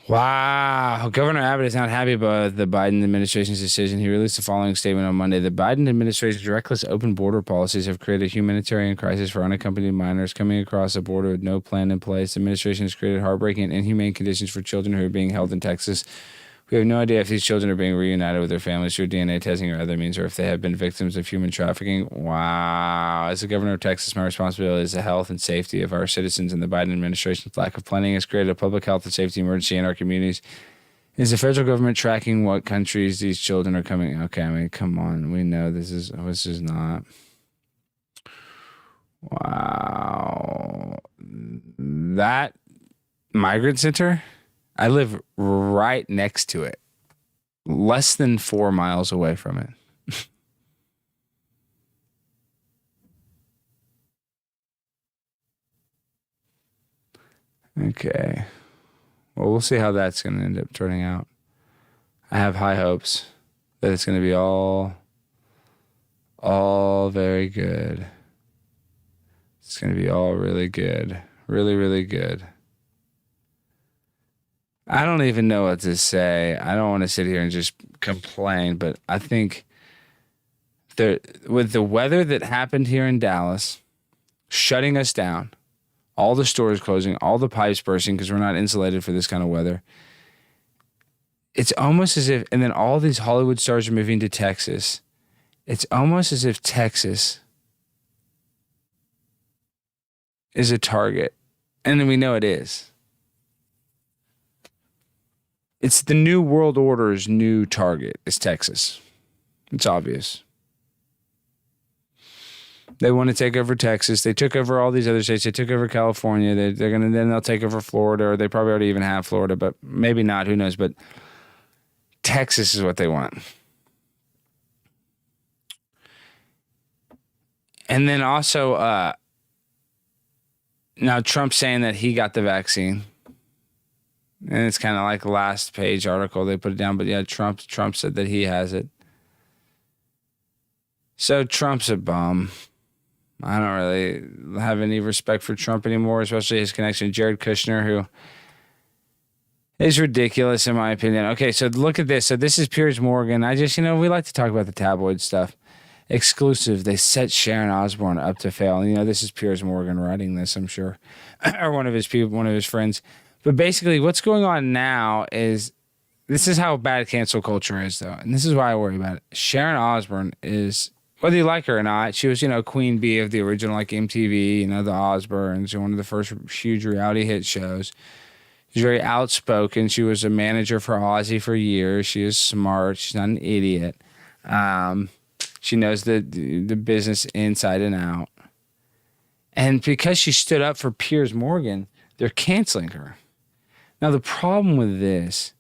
Wow. Governor Abbott is not happy about the Biden administration's decision. He released the following statement on Monday. The Biden administration's reckless open border policies have created a humanitarian crisis for unaccompanied minors coming across the border with no plan in place. The administration has created heartbreaking and inhumane conditions for children who are being held in Texas. We have no idea if these children are being reunited with their families through DNA testing or other means, or if they have been victims of human trafficking. Wow. As the governor of Texas, my responsibility is the health and safety of our citizens, and the Biden administration's lack of planning has created a public health and safety emergency in our communities. Is the federal government tracking what countries these children are coming? Okay, I mean, come on. We know this is not. Wow. That migrant center, I live right next to it, less than 4 miles away from it. Okay. Well, we'll see how that's going to end up turning out. I have high hopes that it's going to be all very good. It's going to be all really good. Really, really good. I don't even know what to say. I don't want to sit here and just complain, but I think with the weather that happened here in Dallas, shutting us down, all the stores closing, all the pipes bursting because we're not insulated for this kind of weather, it's almost as if, and then all these Hollywood stars are moving to Texas. It's almost as if Texas is a target. And we know it is. It's the new world order's new target is Texas. It's obvious. They want to take over Texas. They took over all these other states. They took over California. Then they'll take over Florida, or they probably already even have Florida, but maybe not. Who knows? But Texas is what they want. And then also, now Trump's saying that he got the vaccine. And it's kind of like the last page article. They put it down. But yeah, Trump said that he has it. So Trump's a bum. I don't really have any respect for Trump anymore, especially his connection to Jared Kushner, who is ridiculous in my opinion. Okay, so look at this. So this is Piers Morgan. We like to talk about the tabloid stuff. Exclusive. They set Sharon Osbourne up to fail. And, this is Piers Morgan writing this, I'm sure, or one of his people, one of his friends. But basically, what's going on now is this is how bad cancel culture is, though. And this is why I worry about it. Sharon Osbourne is, whether you like her or not, she was, queen bee of the original, like MTV, the Osbournes, one of the first huge reality hit shows. She's very outspoken. She was a manager for Ozzy for years. She is smart. She's not an idiot. She knows the business inside and out. And because she stood up for Piers Morgan, they're canceling her. Now, the problem with this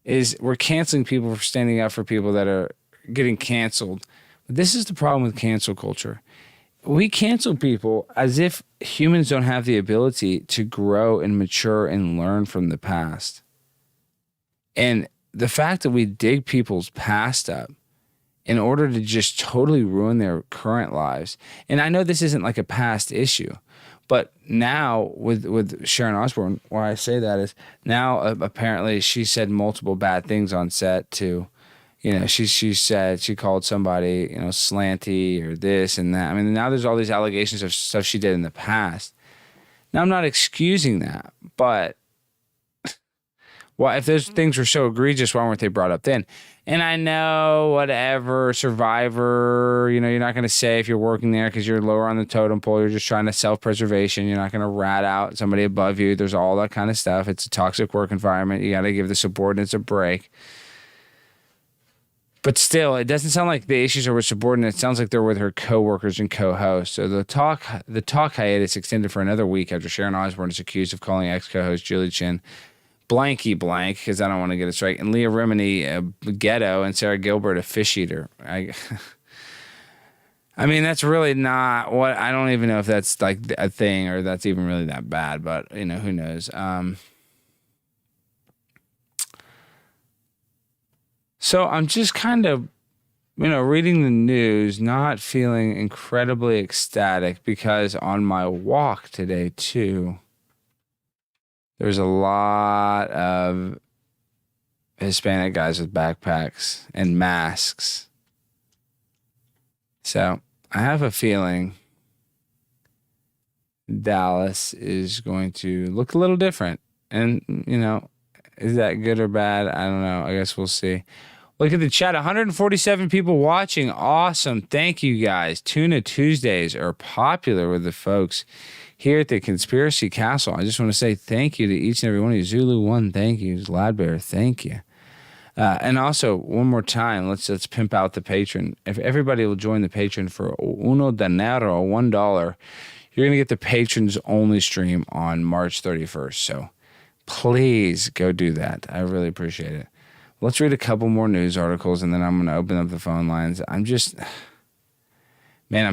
is we're canceling people for standing up for people that are getting canceled. But this is the problem with cancel culture. We cancel people as if humans don't have the ability to grow and mature and learn from the past. And the fact that we dig people's past up in order to just totally ruin their current lives. And I know this isn't like a past issue, but now with Sharon Osbourne, why I say that is now apparently she said multiple bad things on set too. She said she called somebody, slanty or this and that. I mean, now there's all these allegations of stuff she did in the past. Now I'm not excusing that, but well, if those things were so egregious, why weren't they brought up then? And I know, whatever, Survivor, you're not going to say if you're working there because you're lower on the totem pole, you're just trying to self-preservation. You're not going to rat out somebody above you. There's all that kind of stuff. It's a toxic work environment. You got to give the subordinates a break. But still, it doesn't sound like the issues are with subordinates. It sounds like they're with her coworkers and co-hosts. So the talk hiatus extended for another week after Sharon Osbourne is accused of calling ex-co-host Julie Chen blanky blank, because I don't want to get it straight, and Leah Remini a ghetto, and Sarah Gilbert a fish eater. I mean, that's really not what, I don't even know if that's like a thing or that's even really that bad, but who knows. So I'm just kind of, reading the news, not feeling incredibly ecstatic, because on my walk today too, there's a lot of Hispanic guys with backpacks and masks. So I have a feeling Dallas is going to look a little different. And, is that good or bad? I don't know. I guess we'll see. Look at the chat. 147 people watching. Awesome. Thank you, guys. Tuna Tuesdays are popular with the folks here at the Conspiracy Castle. I just want to say thank you to each and every one of you. Zulu1, thank you. Ladbear, thank you. And also, one more time, let's pimp out the patron. If everybody will join the patron for $1, $1, you're going to get the patrons only stream on March 31st. So please go do that. I really appreciate it. Let's read a couple more news articles, and then I'm going to open up the phone lines. I'm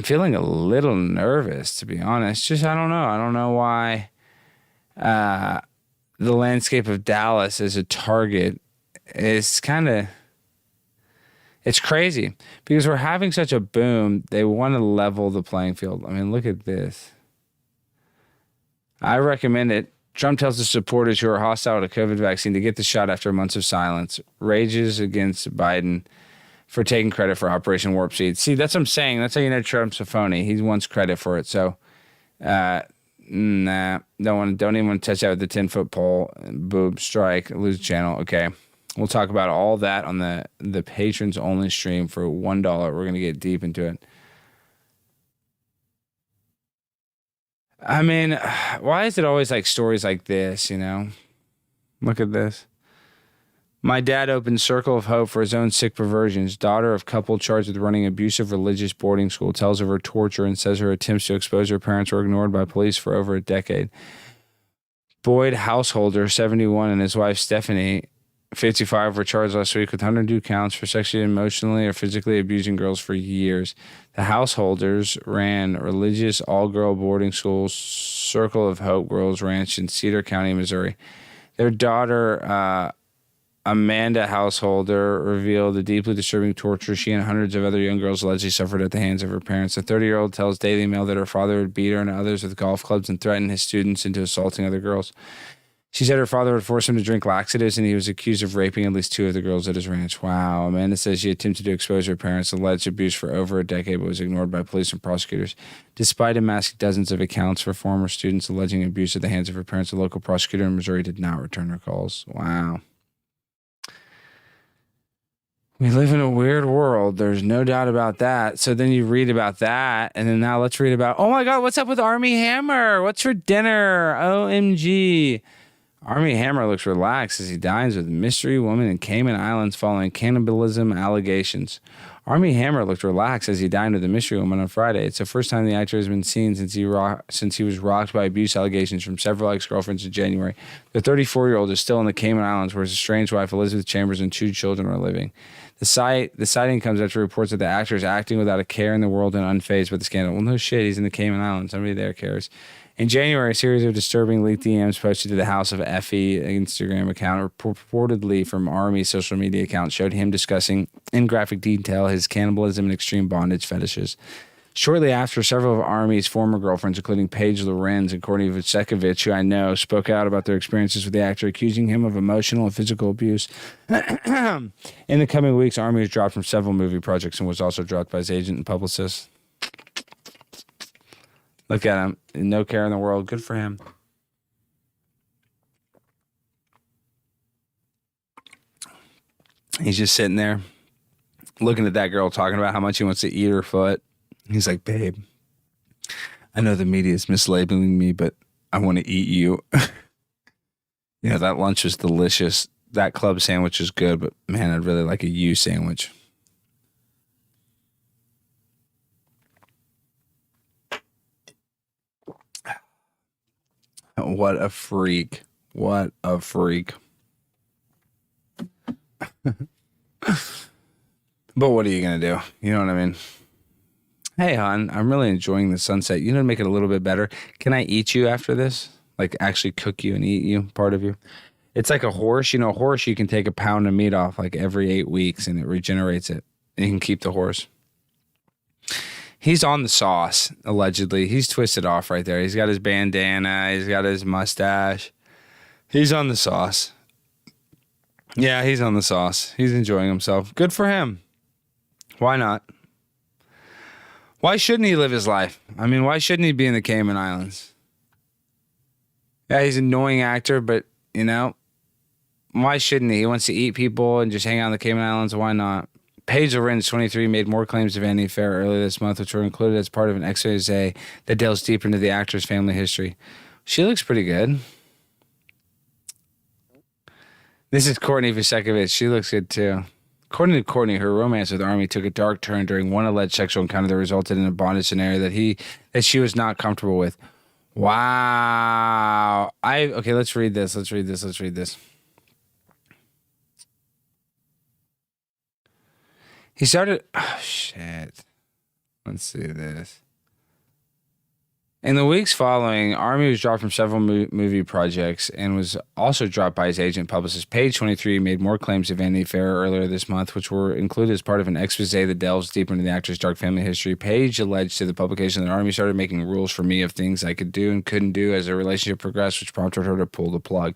feeling a little nervous, to be honest. I don't know. I don't know why the landscape of Dallas as a target is it's crazy, because we're having such a boom. They want to level the playing field. I mean, look at this. I recommend it. Trump tells his supporters who are hostile to COVID vaccine to get the shot after months of silence. Rages against Biden for taking credit for Operation Warp Speed. See, that's what I'm saying. That's how you know Trump's a phony. He wants credit for it. So, don't even want to touch that with the 10-foot pole. Boob, strike, lose channel. Okay. We'll talk about all that on the patrons only stream for $1. We're going to get deep into it. I mean, why is it always like stories like this, Look at this. My dad opened Circle of Hope for his own sick perversions. Daughter of couple charged with running abusive religious boarding school tells of her torture and says her attempts to expose her parents were ignored by police for over a decade. Boyd Householder, 71, and his wife Stephanie, 55, were charged last week with 102 counts for sexually, emotionally, or physically abusing girls for years. The Householders ran religious all-girl boarding school Circle of Hope Girls Ranch in Cedar County, Missouri. Their daughter, Amanda Householder, revealed the deeply disturbing torture she and hundreds of other young girls allegedly suffered at the hands of her parents. The 30-year-old tells Daily Mail that her father would beat her and others with golf clubs and threaten his students into assaulting other girls. She said her father would force him to drink laxatives, and he was accused of raping at least 2 of the girls at his ranch. Wow. Amanda says she attempted to expose her parents' alleged abuse for over a decade, but was ignored by police and prosecutors. Despite amassing dozens of accounts for former students alleging abuse at the hands of her parents, a local prosecutor in Missouri did not return her calls. Wow. We live in a weird world. There's no doubt about that. So then you read about that, and then now let's read about, oh my God, what's up with Army Hammer? What's for dinner? OMG. Army Hammer looks relaxed as he dines with a mystery woman in Cayman Islands following cannibalism allegations. Army Hammer looked relaxed as he dined with a mystery woman on Friday. It's the first time the actor has been seen since he was rocked by abuse allegations from several ex-girlfriends in January. The 34-year-old is still in the Cayman Islands, where his estranged wife Elizabeth Chambers and 2 children are living. The sighting comes after reports that the actor is acting without a care in the world and unfazed by the scandal. Well, no shit, he's in the Cayman Islands. Somebody there cares. In January, a series of disturbing leaked DMs posted to the House of Effie Instagram account, purportedly from Army's social media account, showed him discussing in graphic detail his cannibalism and extreme bondage fetishes. Shortly after, several of Army's former girlfriends, including Paige Lorenz and Courtney Vucekovich, who I know, spoke out about their experiences with the actor, accusing him of emotional and physical abuse. In the coming weeks, Army was dropped from several movie projects and was also dropped by his agent and publicist. Look at him. No care in the world. Good for him. He's just sitting there looking at that girl, talking about how much he wants to eat her foot. He's like, babe, I know the media is mislabeling me, but I want to eat you. That lunch was delicious. That club sandwich is good, but man, I'd really like a you sandwich. What a freak. What a freak. But what are you going to do? You know what I mean? Hey, hon, I'm really enjoying the sunset. You know, to make it a little bit better, can I eat you after this? Like actually cook you and eat you, part of you? It's like a horse. You know, a horse, you can take a pound of meat off like every 8 weeks and it regenerates it. And you can keep the horse. He's on the sauce, allegedly. He's twisted off right there. He's got his bandana. He's got his mustache. He's on the sauce. Yeah, he's on the sauce. He's enjoying himself. Good for him. Why not? Why shouldn't he live his life? I mean, why shouldn't he be in the Cayman Islands? Yeah, he's an annoying actor, but, you know, why shouldn't he? He wants to eat people and just hang out in the Cayman Islands. Why not? Paige Lorenz, 23, made more claims to Vanity Fair earlier this month, which were included as part of an expose that delves deeper into the actor's family history. She looks pretty good. This is Courtney Vucekovich. She looks good, too. According to Courtney, her romance with Army took a dark turn during one alleged sexual encounter that resulted in a bondage scenario that she was not comfortable with. Wow. Okay, let's read this. Let's read this. He started... Oh, shit. Let's see this. In the weeks following, Army was dropped from several movie projects and was also dropped by his agent publicist. Page 23 made more claims to Vanity Fair earlier this month, which were included as part of an expose that delves deeper into the actor's dark family history. Page alleged to the publication that Army started making rules for me of things I could do and couldn't do as their relationship progressed, which prompted her to pull the plug.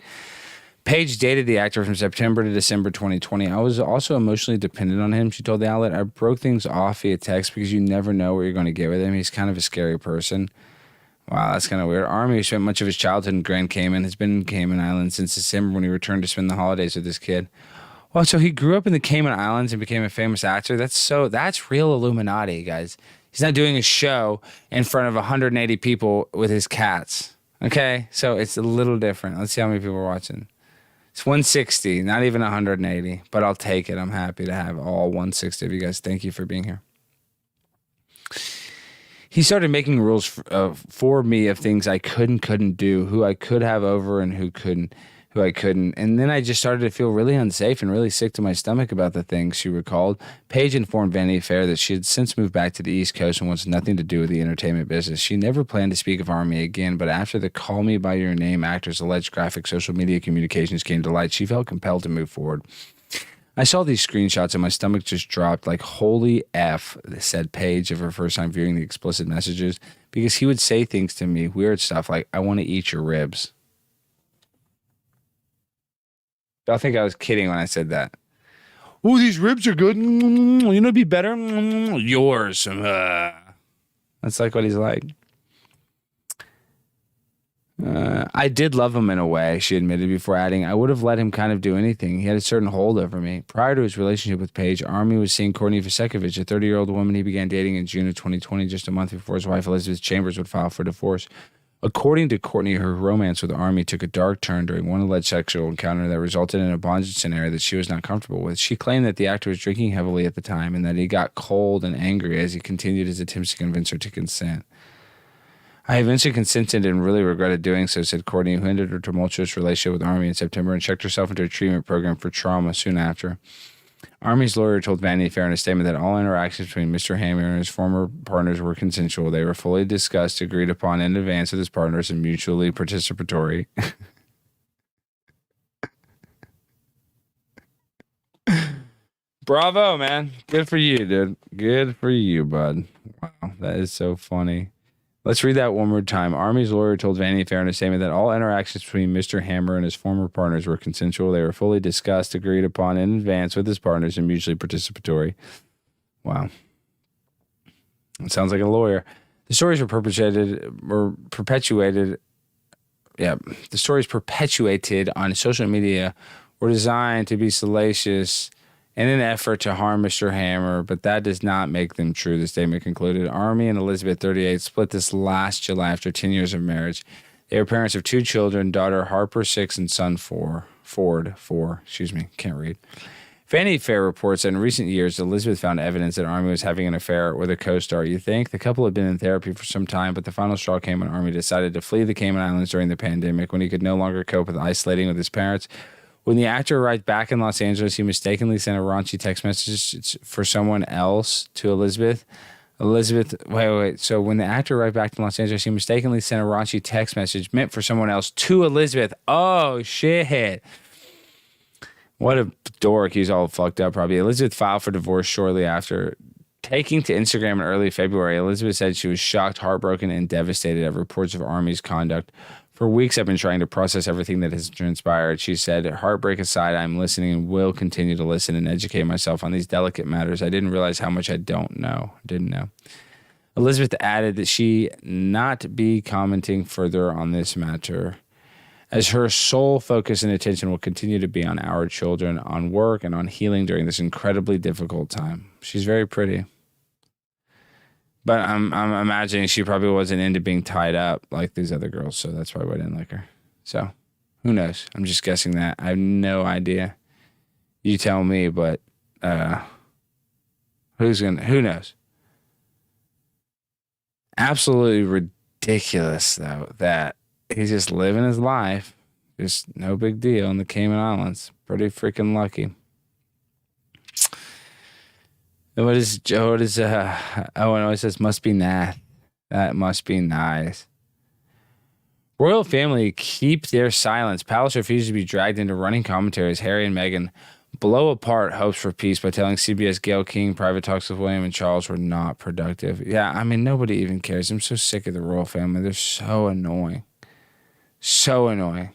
Page dated the actor from September to December 2020. I was also emotionally dependent on him, she told the outlet. I broke things off via text because you never know what you're going to get with him. He's kind of a scary person. Wow, that's kind of weird. Army, who spent much of his childhood in Grand Cayman, has been in Cayman Islands since December when he returned to spend the holidays with this kid. Well, so he grew up in the Cayman Islands and became a famous actor. That's real Illuminati, guys. He's not doing a show in front of 180 people with his cats. Okay, so it's a little different. Let's see how many people are watching. It's 160, not even 180, but I'll take it. I'm happy to have all 160 of you guys. Thank you for being here. He started making rules for me of things I couldn't do, who I could have over and who I couldn't. And then I just started to feel really unsafe and really sick to my stomach about the things, she recalled. Paige informed Vanity Fair that she had since moved back to the East Coast and wants nothing to do with the entertainment business. She never planned to speak of Army again, but after the Call Me By Your Name actor's alleged graphic social media communications came to light, she felt compelled to move forward. I saw these screenshots and my stomach just dropped like, holy F, said Paige of her first time viewing the explicit messages, because he would say things to me, weird stuff like, I want to eat your ribs. I think I was kidding when I said that. Oh, these ribs are good. You know, it'd be better. Yours. That's like what he's like. I did love him in a way, she admitted, before adding, I would have let him kind of do anything. He had a certain hold over me. Prior to his relationship with Paige, Army was seeing Courtney Vucekovich, a 30-year-old woman he began dating in June of 2020, just a month before his wife Elizabeth Chambers would file for divorce. According to Courtney, her romance with Army took a dark turn during one alleged sexual encounter that resulted in a bondage scenario that she was not comfortable with. She claimed that the actor was drinking heavily at the time and that he got cold and angry as he continued his attempts to convince her to consent. I eventually consented and really regretted doing so, said Courtney, who ended her tumultuous relationship with Army in September and checked herself into a treatment program for trauma soon after. Army's lawyer told Vanity Fair in a statement that all interactions between Mr. Hammer and his former partners were consensual. They were fully discussed, agreed upon in advance with his partners, and mutually participatory. Bravo, man. Good for you, dude. Good for you, bud. Wow, that is so funny. Let's read that one more time. Army's lawyer told Vanity Fair in a statement that all interactions between Mr. Hammer and his former partners were consensual. They were fully discussed, agreed upon in advance with his partners, and mutually participatory. Wow. It sounds like a lawyer. The stories perpetuated on social media were designed to be salacious in an effort to harm Mr. Hammer, but that does not make them true, the statement concluded. Army and Elizabeth, 38, split this last July after 10 years of marriage. They were parents of 2 children, daughter Harper, 6, and son Ford, 4. Can't read. Vanity Fair reports that in recent years, Elizabeth found evidence that Army was having an affair with a co-star. You think? The couple had been in therapy for some time, but the final straw came when Army decided to flee the Cayman Islands during the pandemic when he could no longer cope with isolating with his parents. When the actor arrived back in Los Angeles, he mistakenly sent a raunchy text message for someone else to Elizabeth. Wait. So when the actor arrived back to Los Angeles, he mistakenly sent a raunchy text message meant for someone else to Elizabeth. Oh, shit. What a dork. He's all fucked up, probably. Elizabeth filed for divorce shortly after. Taking to Instagram in early February, Elizabeth said she was shocked, heartbroken, and devastated at reports of Army's conduct. For weeks, I've been trying to process everything that has transpired. She said, heartbreak aside, I'm listening and will continue to listen and educate myself on these delicate matters. I didn't realize how much I didn't know. Elizabeth added that she not be commenting further on this matter, as her sole focus and attention will continue to be on our children, on work, and on healing during this incredibly difficult time. She's very pretty. But I'm imagining she probably wasn't into being tied up like these other girls, so that's probably why I didn't like her. So, who knows? I'm just guessing that. I have no idea. You tell me, but who knows? Absolutely ridiculous, though, that he's just living his life. Just no big deal in the Cayman Islands. Pretty freaking lucky. What is Owen always says, must be nice. That must be nice. Royal family keep their silence. Palace refuses to be dragged into running commentary as Harry and Meghan blow apart hopes for peace by telling CBS Gayle King private talks with William and Charles were not productive. Yeah, I mean, nobody even cares. I'm so sick of the royal family. They're so annoying. So annoying.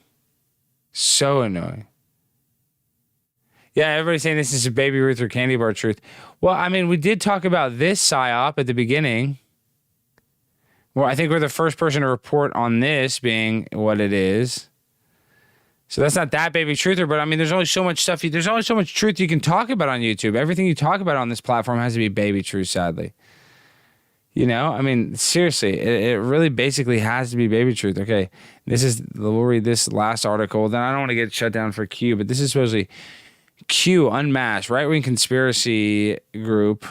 Yeah, everybody's saying this is a Baby Ruth or candy bar truth. Well, I mean, we did talk about this psyop at the beginning. Well, I think we're the first person to report on this being what it is. So that's not that baby truther, but I mean, there's only so much stuff. There's only so much truth you can talk about on YouTube. Everything you talk about on this platform has to be baby truth, sadly. You know, I mean, seriously, it really basically has to be baby truth. Okay, we'll read this last article. Then I don't want to get shut down for Q, but this is supposedly Q, Unmasked, right-wing conspiracy group.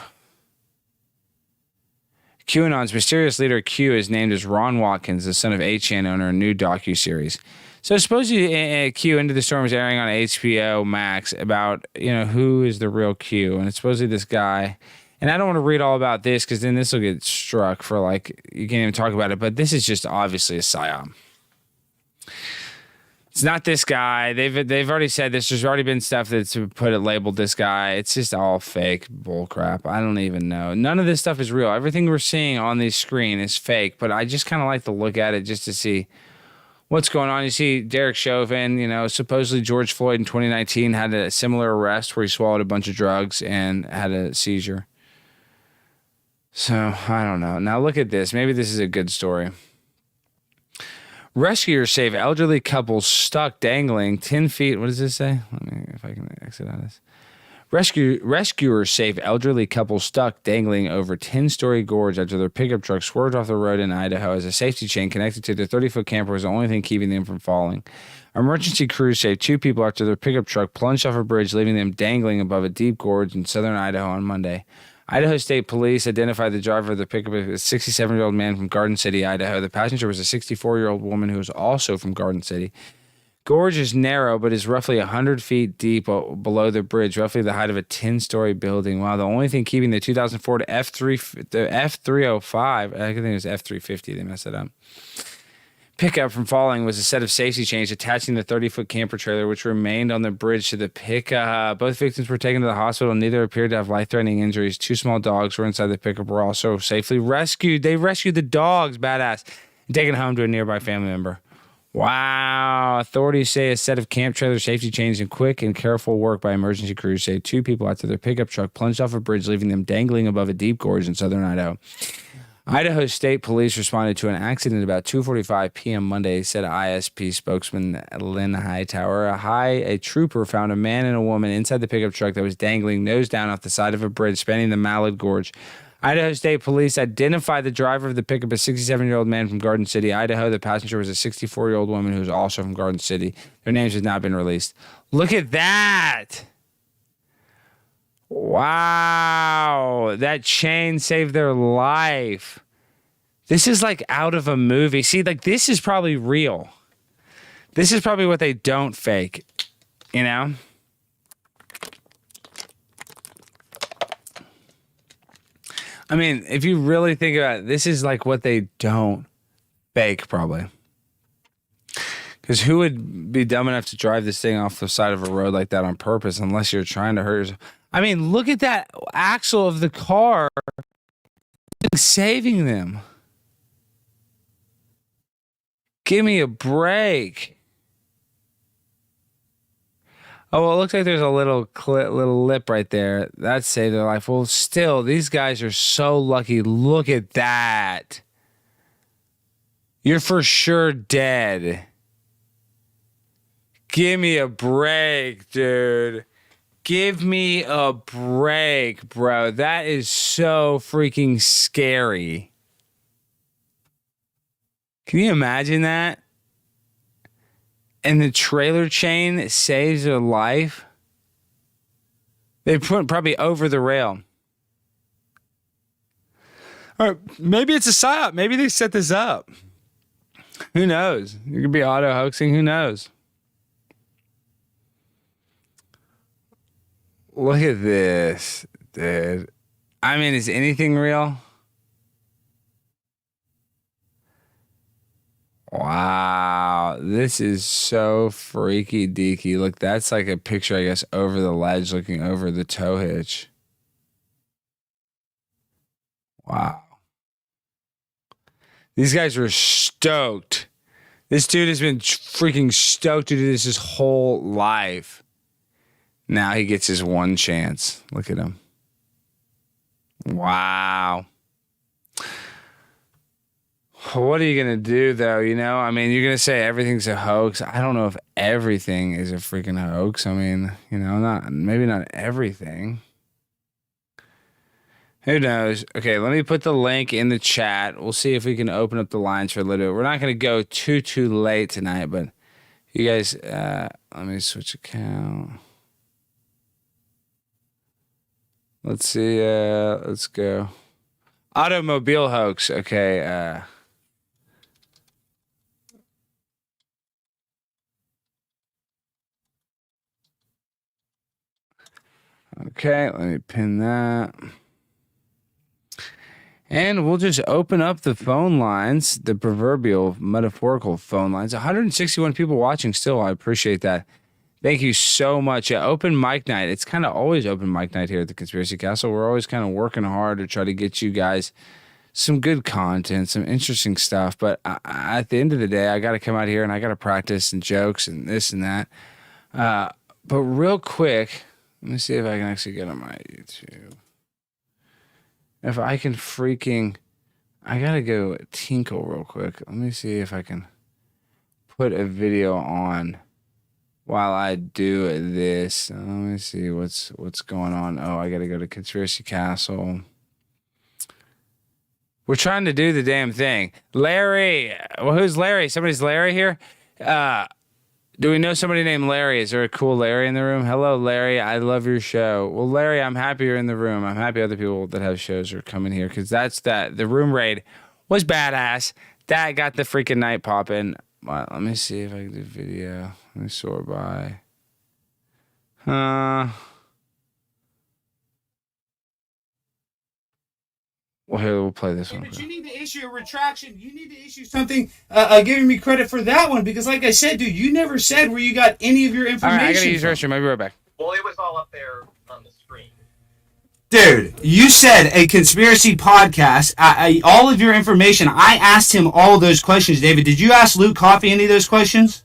QAnon's mysterious leader Q is named as Ron Watkins, the son of 8chan owner, a new docuseries. So supposedly Q Into the Storm is airing on HBO Max about, who is the real Q. And it's supposedly this guy. And I don't want to read all about this because then this will get struck for you can't even talk about it. But this is just obviously a psyop. It's not this guy. They've already said this. There's already been stuff that's labeled this guy. It's just all fake bull crap. I don't even know. None of this stuff is real. Everything we're seeing on this screen is fake. But I just kind of like to look at it just to see what's going on. You see Derek Chauvin, supposedly George Floyd in 2019 had a similar arrest where he swallowed a bunch of drugs and had a seizure. So, I don't know. Now look at this. Maybe this is a good story. Rescuers save elderly couple stuck dangling 10 feet. What does this say? Let me, if I can exit out of this. Rescuers save elderly couple stuck dangling over 10-story gorge after their pickup truck swerved off the road in Idaho as a safety chain connected to their 30-foot camper was the only thing keeping them from falling. Emergency crews saved 2 people after their pickup truck plunged off a bridge, leaving them dangling above a deep gorge in southern Idaho on Monday. Idaho State Police identified the driver of the pickup as a 67-year-old man from Garden City, Idaho. The passenger was a 64-year-old woman who was also from Garden City. Gorge is narrow, but is roughly 100 feet deep below the bridge, roughly the height of a 10-story building. Wow, the only thing keeping the 2004 F305, I think it was F350, they messed it up, pickup from falling was a set of safety chains attaching the 30-foot camper trailer, which remained on the bridge to the pickup. Both victims were taken to the hospital, and neither appeared to have life-threatening injuries. 2 small dogs were inside the pickup, were also safely rescued. They rescued the dogs, badass, and taken home to a nearby family member. Wow. Authorities say a set of camp trailer safety chains and quick and careful work by emergency crews saved 2 people after their pickup truck plunged off a bridge, leaving them dangling above a deep gorge in southern Idaho. Idaho State Police responded to an accident about 2:45 p.m. Monday, said ISP spokesman Lynn Hightower. A trooper found a man and a woman inside the pickup truck that was dangling nose down off the side of a bridge spanning the Mallard Gorge. Idaho State Police identified the driver of the pickup as a 67-year-old man from Garden City, Idaho. The passenger was a 64-year-old woman who was also from Garden City. Their names have not been released. Look at that! Wow. That chain saved their life. This is like out of a movie. See, like this is probably real. This is probably what they don't fake, you know? I mean, if you really think about it, this is like what they don't fake, probably. Because who would be dumb enough to drive this thing off the side of a road like that on purpose unless you're trying to hurt yourself? I mean, look at that axle of the car saving them. Give me a break. Oh, well, it looks like there's a little lip right there. That saved their life. Well, still, these guys are so lucky. Look at that. You're for sure dead. Give me a break, dude. Give me a break, bro. That is so freaking scary. Can you imagine that? And the trailer chain saves their life. They put probably over the rail. Or maybe it's a psyop. Maybe they set this up. Who knows? It could be auto hoaxing. Who knows? Look at this, dude. I mean, is anything real? Wow, this is so freaky deaky. Look, that's like a picture, I guess, over the ledge looking over the tow hitch. Wow. These guys were stoked. This dude has been freaking stoked to do this his whole life. Now he gets his one chance. Look at him. Wow. What are you going to do, though? You know, I mean, you're going to say everything's a hoax. I don't know if everything is a freaking hoax. I mean, you know, maybe not everything. Who knows? Okay, let me put the link in the chat. We'll see if we can open up the lines for a little bit. We're not going to go too late tonight, but you guys, let me switch account. Let's see. Let's go. Automobile hoax. Okay. Okay, let me pin that. And we'll just open up the phone lines, the proverbial metaphorical phone lines. 161 people watching still. I appreciate that. Thank you so much. Open mic night. It's kind of always open mic night here at the Conspiracy Castle. We're always kind of working hard to try to get you guys some good content, some interesting stuff. But at the end of the day, I got to come out here and I got to practice and jokes and this and that. But real quick, let me see if I can actually get on my YouTube. If I can I got to go tinkle real quick. Let me see if I can put a video on while I do this. Let me see what's going on. Oh, I got to go to Conspiracy Castle. We're trying to do the damn thing. Larry. Well, who's Larry? Somebody's Larry here? Do we know somebody named Larry? Is there a cool Larry in the room? Hello, Larry. I love your show. Well, Larry, I'm happy you're in the room. I'm happy other people that have shows are coming here because the room raid was badass. That got the freaking night popping. Well, let me see if I can do video. Let me sort by. Well, here, we'll play this one. But you need to issue a retraction. You need to issue something giving me credit for that one because, like I said, dude, you never said where you got any of your information. All right, I gotta use the restroom. I'll be right back. Well, it was all up there on the screen. Dude, you said a conspiracy podcast. All of your information. I asked him all those questions, David. Did you ask Luke Coffey any of those questions?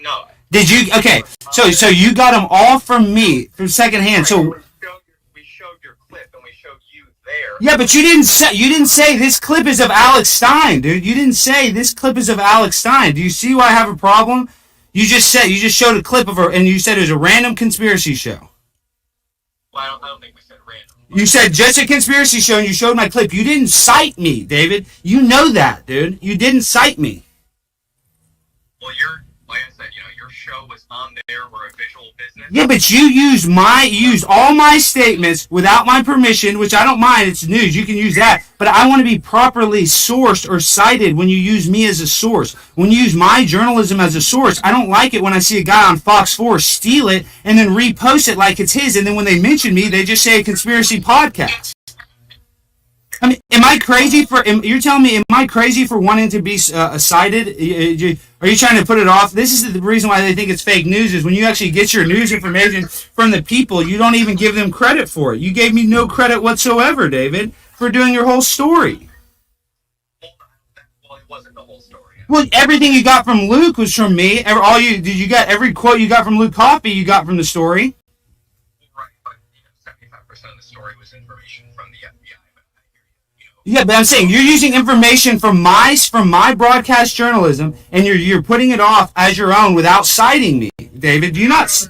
No. Did you? Okay, so you got them all from me, from secondhand. So we showed your clip and we showed you there. yeah, but you didn't say this clip is of Alex Stein, dude. You didn't say this clip is of Alex Stein. Do you see why I have a problem? You just showed a clip of her, and you said it was a random conspiracy show. Well, I don't think we said random. You said just a conspiracy show, and you showed my clip. You didn't cite me, David. You know that, dude. You didn't cite me. Well, like I said, your show was on there. We're a visual business. Yeah, but you used all my statements without my permission, which I don't mind. It's news. You can use that. But I want to be properly sourced or cited when you use me as a source. When you use my journalism as a source, I don't like it when I see a guy on Fox 4 steal it and then repost it like it's his. And then when they mention me, they just say a conspiracy podcast. I mean, am I crazy for? You're telling me, am I crazy for wanting to be cited? Are you trying to put it off? This is the reason why they think it's fake news. Is when you actually get your news information from the people, you don't even give them credit for it. You gave me no credit whatsoever, David, for doing your whole story. Well, it wasn't the whole story. Well, everything you got from Luke was from me. You got every quote you got from Luke Coffey, you got from the story. Right, but 75% of the story was information from the FBI. Yeah, but I'm saying you're using information from my broadcast journalism, and you're putting it off as your own without citing me, David. Do you not? That's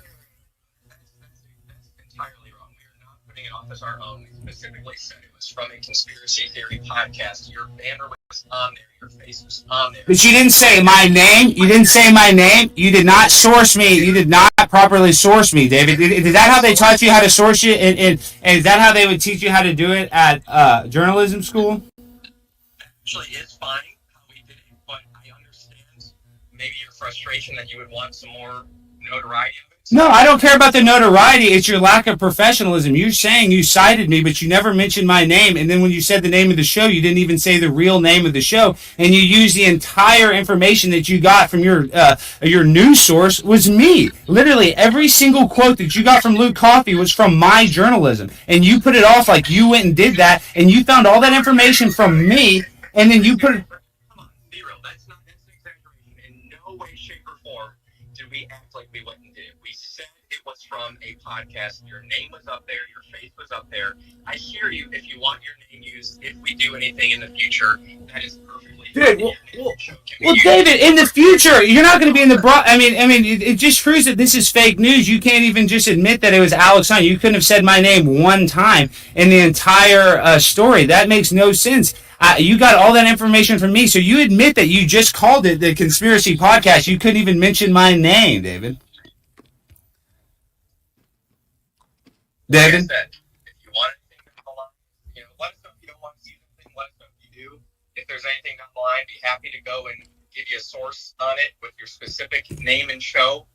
entirely wrong. We are not putting it off as our own. We specifically said it was from a conspiracy theory podcast. Your banner was on there. Your face was on there. But you didn't say my name. You didn't say my name. You did not source me. You did not properly source me, David. Is that how they taught you how to source you? And is that how they would teach you how to do it at journalism school? Actually, it's fine how we did it, but I understand maybe your frustration that you would want some more notoriety of it. No, I don't care about the notoriety. It's your lack of professionalism. You're saying you cited me, but you never mentioned my name. And then when you said the name of the show, you didn't even say the real name of the show. And you used the entire information that you got from your news source was me. Literally, every single quote that you got from Luke Coffey was from my journalism. And you put it off like you went and did that. And you found all that information from me. And then you put it... Come on, be real. That's an exaggeration. In no way, shape, or form did we act like we went and did it. We said it was from a podcast. Your name was up there. Your face was up there. I hear you. If you want your name used, if we do anything in the future, that is perfectly fine. Dude, well, David, in the future, you're not going to be in the I mean, it just proves that this is fake news. You can't even just admit that it was Alex Stein. You couldn't have said my name one time in the entire story. That makes no sense. You got all that information from me, so you admit that you just called it the conspiracy podcast. You couldn't even mention my name, David. David? Like I said, if you want anything down the line, let us know if you don't want to see anything. Let us know if you do. If there's anything down the line, be happy to go and give you a source on it with your specific name and show.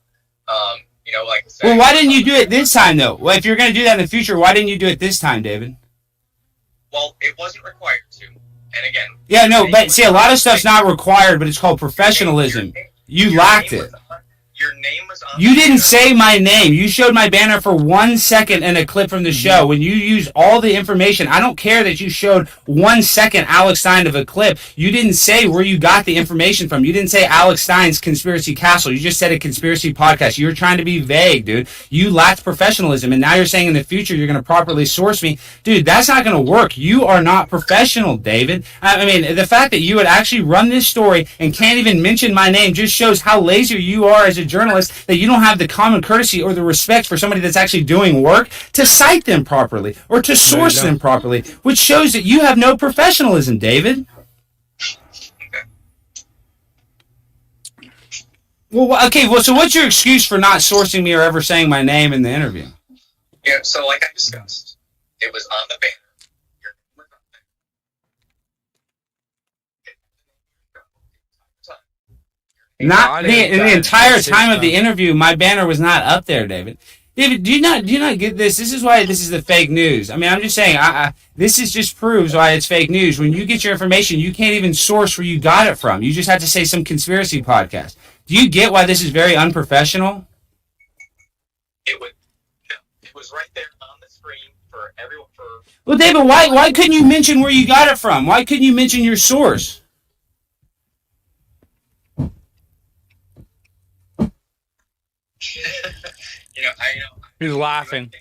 Like I said. Well, why didn't you do it this time, though? Well, if you're going to do that in the future, why didn't you do it this time, David? Well, it wasn't required to. And again. Yeah, no, but see, a lot of stuff's not required, but it's called professionalism. You lacked it. Your name was on. You didn't say my name. You showed my banner for 1 second in a clip from the show. When you used all the information, I don't care that you showed 1 second Alex Stein of a clip. You didn't say where you got the information from. You didn't say Alex Stein's Conspiracy Castle. You just said a conspiracy podcast. You were trying to be vague, dude. You lacked professionalism, and now you're saying in the future you're going to properly source me. Dude, that's not going to work. You are not professional, David. I mean, the fact that you would actually run this story and can't even mention my name just shows how lazy you are as a journalist, that you don't have the common courtesy or the respect for somebody that's actually doing work to cite them properly or to source them properly, which shows that you have no professionalism, David. Well, okay, so what's your excuse for not sourcing me or ever saying my name in the interview? Yeah, so like I discussed, it was on the banner. Your name was on there. Not the entire time of the interview, my banner was not up there, David. David, do you not get this? This is why this is the fake news. I mean, I'm just saying, this is just proves why it's fake news. When you get your information, you can't even source where you got it from. You just have to say some conspiracy podcast. Do you get why this is very unprofessional? It was right there on the screen for everyone. Well, David, why couldn't you mention where you got it from? Why couldn't you mention your source? He's laughing.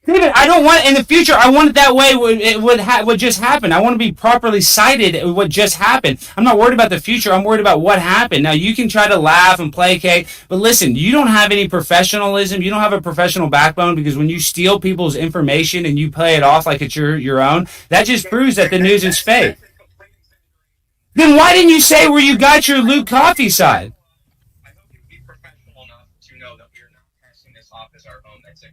David, I don't want in the future. I want it that way. It would just happen. I want to be properly cited. What just happened. I'm not worried about the future. I'm worried about what happened. Now you can try to laugh and placate, but listen, you don't have any professionalism. You don't have a professional backbone, because when you steal people's information and you play it off like it's your own, that just proves that the news is fake. Then why didn't you say where you got your Luke Coffey side? as our own, that's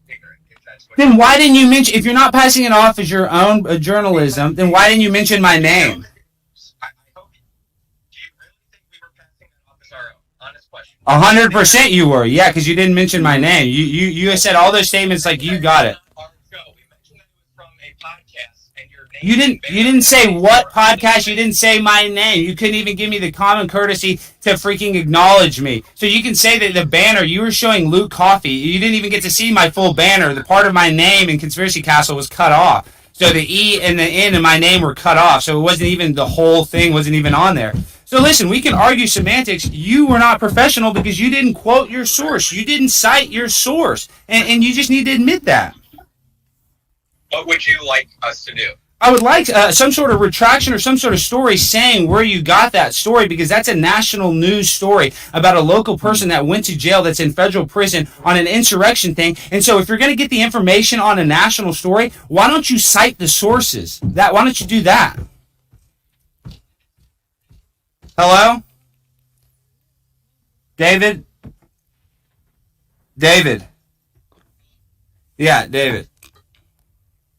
ignorant. If that's what Then why didn't you mention, if you're not passing it off as your own journalism, then why didn't you mention my name? I hope. Do you really think we were passing that off as our own? Honest question. 100% you were, yeah, because you didn't mention my name. You said all those statements like you got it. Our show, we mentioned that it was from a podcast, and your name. You didn't say what podcast. You didn't say my name. You couldn't even give me the common courtesy to freaking acknowledge me. So you can say that the banner you were showing Luke Coffey. You didn't even get to see my full banner. The part of my name in Conspiracy Castle was cut off. So the E and the N in my name were cut off. So it wasn't even, the whole thing wasn't even on there. So listen, we can argue semantics. You were not professional because you didn't quote your source. You didn't cite your source. And you just need to admit that. What would you like us to do? I would like some sort of retraction or some sort of story saying where you got that story, because that's a national news story about a local person that went to jail that's in federal prison on an insurrection thing. And so if you're going to get the information on a national story, why don't you cite the sources? Why don't you do that? Hello? David? David? Yeah, David.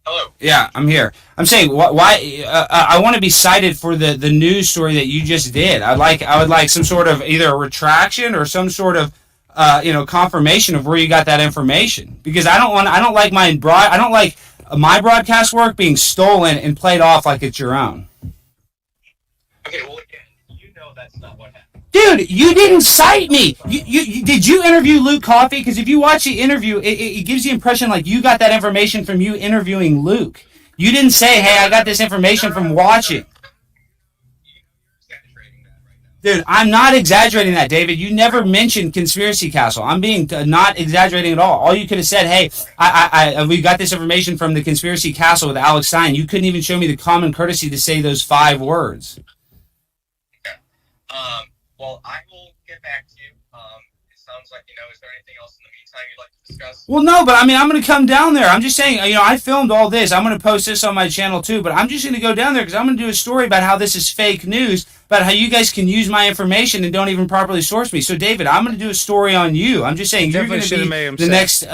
Hello. Yeah, I'm here. I'm saying why I want to be cited for the news story that you just did. I would like some sort of either a retraction or some sort of confirmation of where you got that information, because I don't like my broadcast work being stolen and played off like it's your own. Okay, well again, you know that's not what happened. Dude, you didn't cite me. Did you interview Luke Coffey? Because if you watch the interview, it gives the impression like you got that information from you interviewing Luke. You didn't say, hey, I got this information from watching. You're exaggerating that right now. Dude, I'm not exaggerating that, David. You never mentioned Conspiracy Castle. I'm being not exaggerating at all. All you could have said, hey, we got this information from the Conspiracy Castle with Alex Stein. You couldn't even show me the common courtesy to say those 5 words. Okay. Well, I will get back to you. It sounds like, is there anything else in the meantime you'd like to discuss? Well, no, but I mean, I'm going to come down there. I'm just saying, I filmed all this. I'm going to post this on my channel too, but I'm just going to go down there because I'm going to do a story about how this is fake news, about how you guys can use my information and don't even properly source me. So, David, I'm going to do a story on you. I'm just saying, you're going to be the next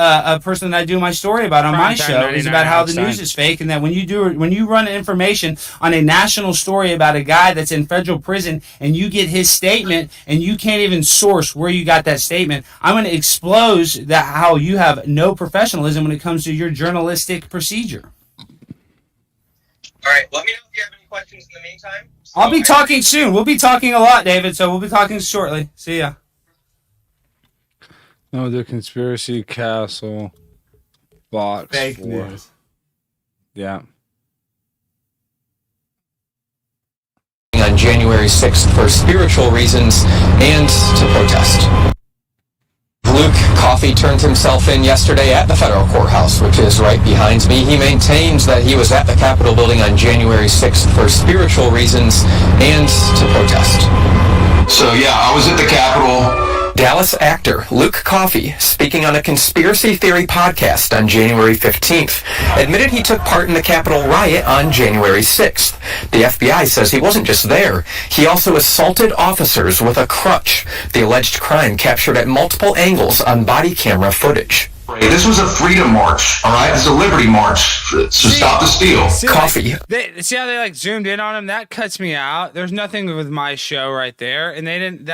person that I do my story about on my show is about how the news is fake, and that when you run information on a national story about a guy that's in federal prison and you get his statement and you can't even source where you got that statement, I'm going to expose that how you have no professionalism when it comes to your journalistic procedure. All right, let me know if you have any questions in the meantime. I'll be talking soon. We'll be talking a lot, David, so we'll be talking shortly. See ya. No, the Conspiracy Castle box. Fake news. Yeah. On January 6th for spiritual reasons and to protest. Luke Coffey turned himself in yesterday at the federal courthouse, which is right behind me. He maintained that he was at the Capitol building on January 6th for spiritual reasons and to protest. So yeah, I was at the Capitol. Dallas actor Luke Coffey, speaking on a conspiracy theory podcast on January 15th, admitted he took part in the Capitol riot on January 6th. The FBI says he wasn't just there. He also assaulted officers with a crutch, the alleged crime captured at multiple angles on body camera footage. This was a freedom march, all right? It's a liberty march to stop the steal. Coffey. See how they zoomed in on him? That cuts me out. There's nothing with my show right there, and they didn't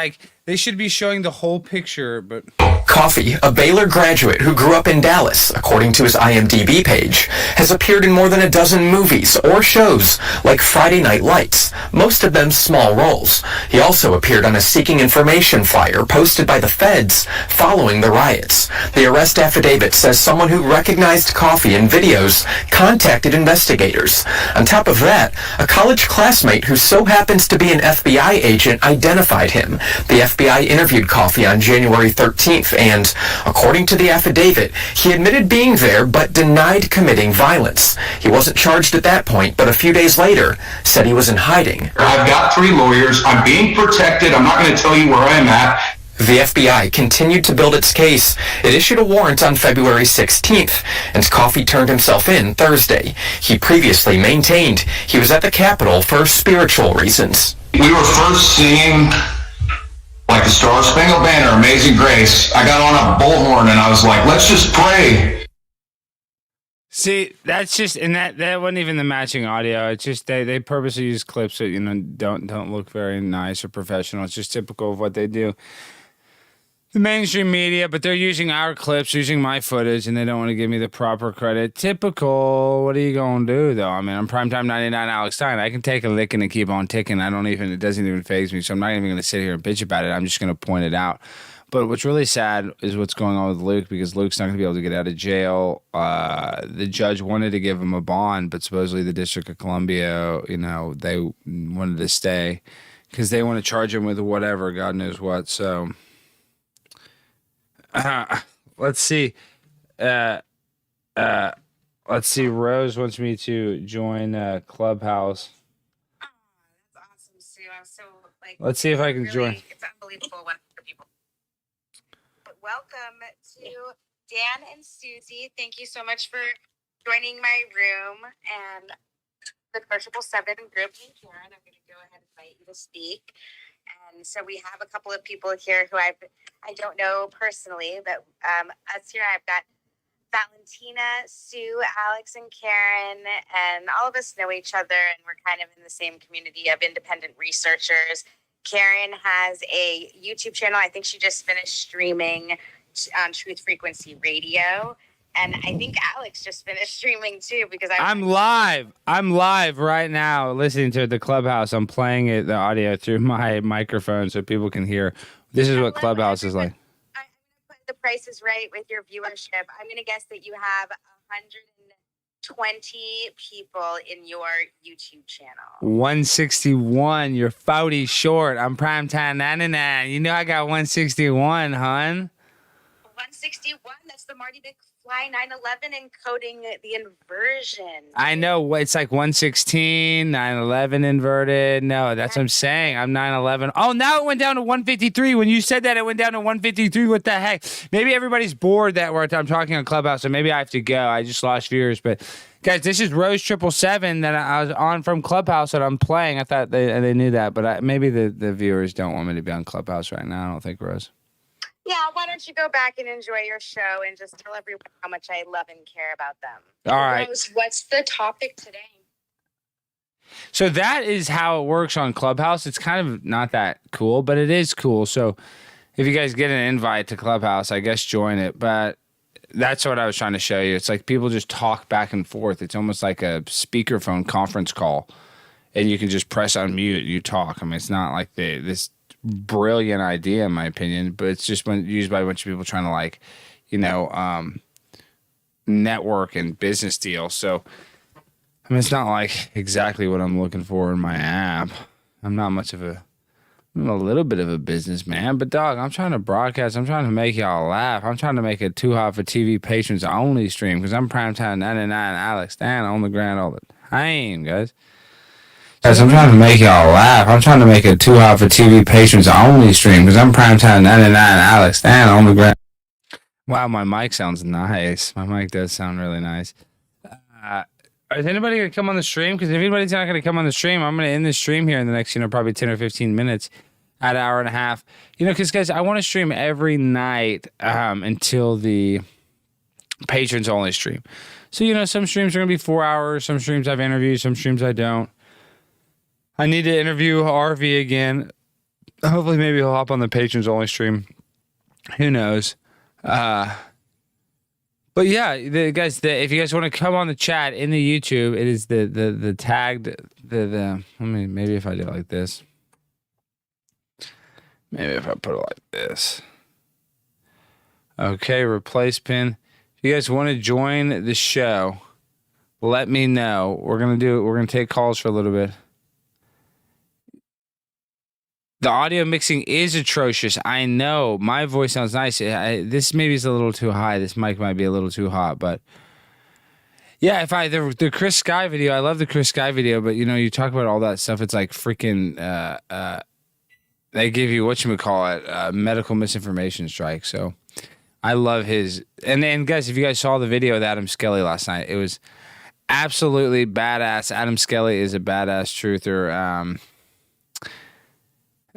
they should be showing the whole picture, but Coffey, a Baylor graduate who grew up in Dallas, according to his IMDb page, has appeared in more than a dozen movies or shows like Friday Night Lights, most of them small roles. He also appeared on a seeking information flyer posted by the feds following the riots. The arrest affidavit says someone who recognized Coffey in videos contacted investigators. On top of that, a college classmate who so happens to be an FBI agent identified him. The FBI interviewed Coffey on January 13th and, according to the affidavit, he admitted being there but denied committing violence. He wasn't charged at that point, but a few days later said he was in hiding. I've got 3 lawyers. I'm being protected. I'm not going to tell you where I'm at. The FBI continued to build its case. It issued a warrant on February 16th, and Coffey turned himself in Thursday. He previously maintained he was at the Capitol for spiritual reasons. We were first seeing like the Star Spangled Banner, Amazing Grace. I got on a bullhorn and I was like, let's just pray. See, that's just, and that wasn't even the matching audio. It's just they purposely use clips that don't look very nice or professional. It's just typical of what they do. The mainstream media, but they're using our clips, using my footage, and they don't want to give me the proper credit. Typical. What are you gonna do though? I mean, I'm primetime 99 Alex Stein. I can take a licking and keep on ticking. It doesn't even faze me. So I'm not even gonna sit here and bitch about it. I'm just gonna point it out. But what's really sad is what's going on with Luke, because Luke's not going to be able to get out of jail. The judge wanted to give him a bond, but supposedly the District of Columbia, they wanted to stay because they want to charge him with whatever, God knows what. So let's see. Let's see. Rose wants me to join Clubhouse. Oh, that's awesome, Sue. I'm so Let's see if I can join. It's unbelievable what people. Welcome to Dan and Susie. Thank you so much for joining my room and the Crushable 7 group. Hey, Karen, I'm going to go ahead and invite you to speak. And so we have a couple of people here who I don't know personally, but us here, I've got Valentina, Sue, Alex, and Karen, and all of us know each other, and we're kind of in the same community of independent researchers. Karen has a YouTube channel. I think she just finished streaming on Truth Frequency Radio. And I think Alex just finished streaming too, because I'm live. I'm live right now listening to the Clubhouse. I'm playing the audio through my microphone so people can hear. This is what Clubhouse is like. I'm going to put the Price is Right with your viewership. I'm going to guess that you have 120 people in your YouTube channel. 161. You're 40 short. I'm primetime 99. You know I got 161, hun. 161. That's the Marty McFly 9/11 encoding the inversion. I know. It's like 116, 9/11 inverted. No, that's what I'm saying. I'm 9/11. Oh, now it went down to 153. When you said that, it went down to 153. What the heck? Maybe everybody's bored that I'm talking on Clubhouse, so maybe I have to go. I just lost viewers. But, guys, this is Rose 777 that I was on from Clubhouse that I'm playing. I thought they knew that, but maybe the viewers don't want me to be on Clubhouse right now. I don't think, Rose. Yeah, why don't you go back and enjoy your show and just tell everyone how much I love and care about them. All right. Rose, what's the topic today? So that is how it works on Clubhouse. It's kind of not that cool, but it is cool. So if you guys get an invite to Clubhouse, I guess join it. But that's what I was trying to show you. It's like people just talk back and forth. It's almost like a speakerphone conference call, and you can just press on mute and you talk. I mean, it's not like this brilliant idea in my opinion, but it's just used by a bunch of people trying to network and business deals. So I mean, it's not like exactly what I'm looking for in my app. I'm a little bit of a businessman, but dog, I'm trying to broadcast. I'm trying to make y'all laugh. I'm trying to make it too hot for TV patrons only stream, because I'm primetime 99 Alex Stein on the ground all the time, guys. Guys, I'm trying to make y'all laugh. I'm trying to make it too hot for TV patrons only stream, because I'm primetime 99 Alex Stein on the ground. Wow, my mic sounds nice. My mic does sound really nice. Is anybody going to come on the stream? Because if anybody's not going to come on the stream, I'm going to end the stream here in the next, probably 10 or 15 minutes at an hour and a half. Because, guys, I want to stream every night until the patrons only stream. So, some streams are going to be 4 hours. Some streams have interviews. Some streams I don't. I need to interview RV again. Hopefully, maybe he'll hop on the patrons only stream. Who knows? But yeah, guys, if you guys want to come on the chat in the YouTube, it is the tagged maybe if I do it like this. Maybe if I put it like this. Okay, replace pin. If you guys want to join the show, let me know. We're gonna take calls for a little bit. The audio mixing is atrocious. I know. My voice sounds nice. This maybe is a little too high. This mic might be a little too hot. But yeah, the Chris Sky video, I love the Chris Sky video. But, you talk about all that stuff. It's like freaking, they give you, medical misinformation strike. So I love his. And guys, if you guys saw the video with Adam Skelly last night, it was absolutely badass. Adam Skelly is a badass truther.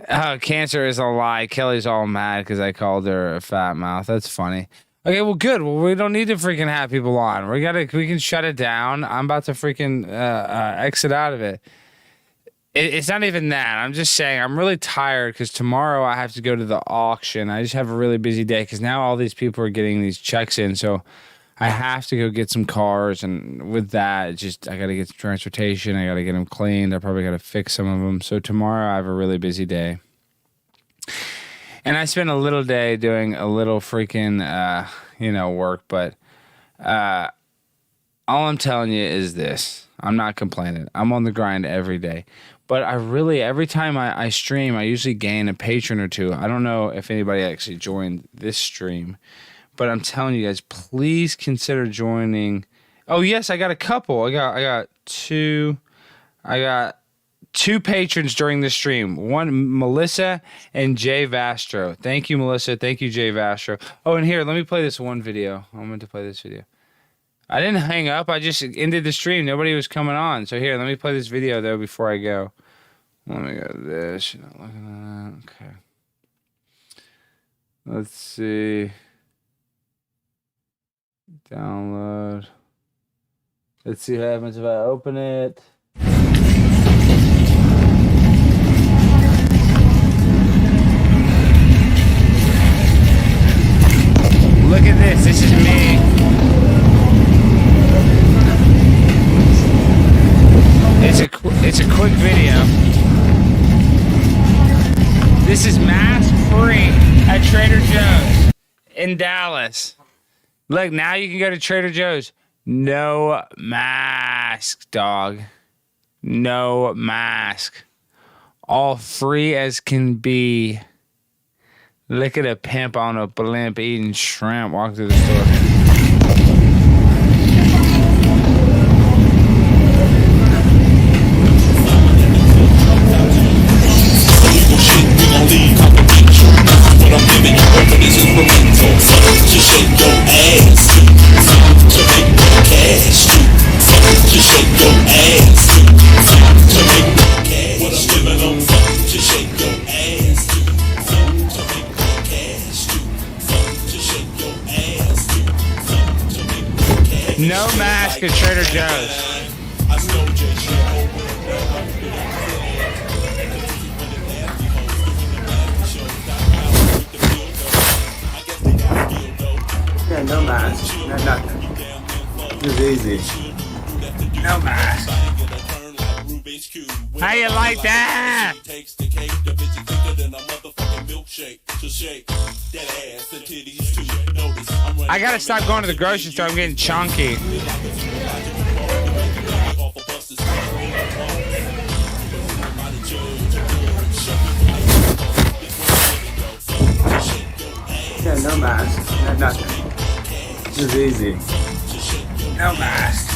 Oh, cancer is a lie. Kelly's all mad because I called her a fat mouth. That's funny. Okay, well, good. Well, we don't need to freaking have people on. We can shut it down. I'm about to freaking exit out of it. It's not even that. I'm just saying I'm really tired because tomorrow I have to go to the auction. I just have a really busy day because now all these people are getting these checks in. So I have to go get some cars. And with that, it's just I got to get some transportation. I got to get them cleaned. I probably got to fix some of them. So tomorrow I have a really busy day. And I spent a little day doing a little freaking, work. But all I'm telling you is this. I'm not complaining. I'm on the grind every day. But every time I stream, I usually gain a patron or two. I don't know if anybody actually joined this stream, but I'm telling you guys, please consider joining. Oh yes, I got a couple. I got two patrons during the stream. One, Melissa and Jay Vastro. Thank you, Melissa. Thank you, Jay Vastro. Oh, and here, let me play this one video. I meant to play this video. I didn't hang up. I just ended the stream. Nobody was coming on. So here, let me play this video, though, before I go. Let me go to this. You're not looking at that. Okay. Let's see. Download. Let's see what happens if I open it. Look at this. This is me. It's a quick video. This is mask free at Trader Joe's in Dallas. Look, now you can go to Trader Joe's. No mask, dog. No mask. All free as can be. Look at a pimp on a blimp eating shrimp walk through the store. No mask at Trader Joe's. Yeah, no mask. No, nothing. It's easy. No mask. How you like that? I gotta stop going to the grocery store. I'm getting chunky. Yeah, no mask. No, nothing. It's easy. No mask.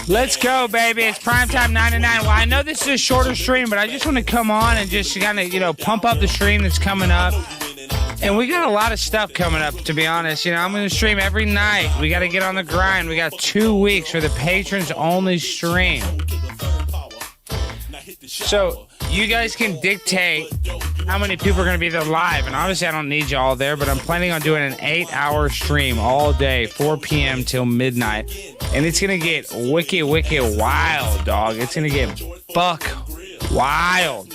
Let's go, baby. It's primetime 9 to 9. Well, I know this is a shorter stream, but I just want to come on and just kind of, pump up the stream that's coming up. And we got a lot of stuff coming up, to be honest. I'm going to stream every night. We got to get on the grind. We got 2 weeks for the patrons only stream. So you guys can dictate how many people are going to be there live. And obviously I don't need you all there, but I'm planning on doing an 8-hour stream all day, 4 p.m. till midnight. And it's going to get wicked wild, dog. It's going to get buck wild.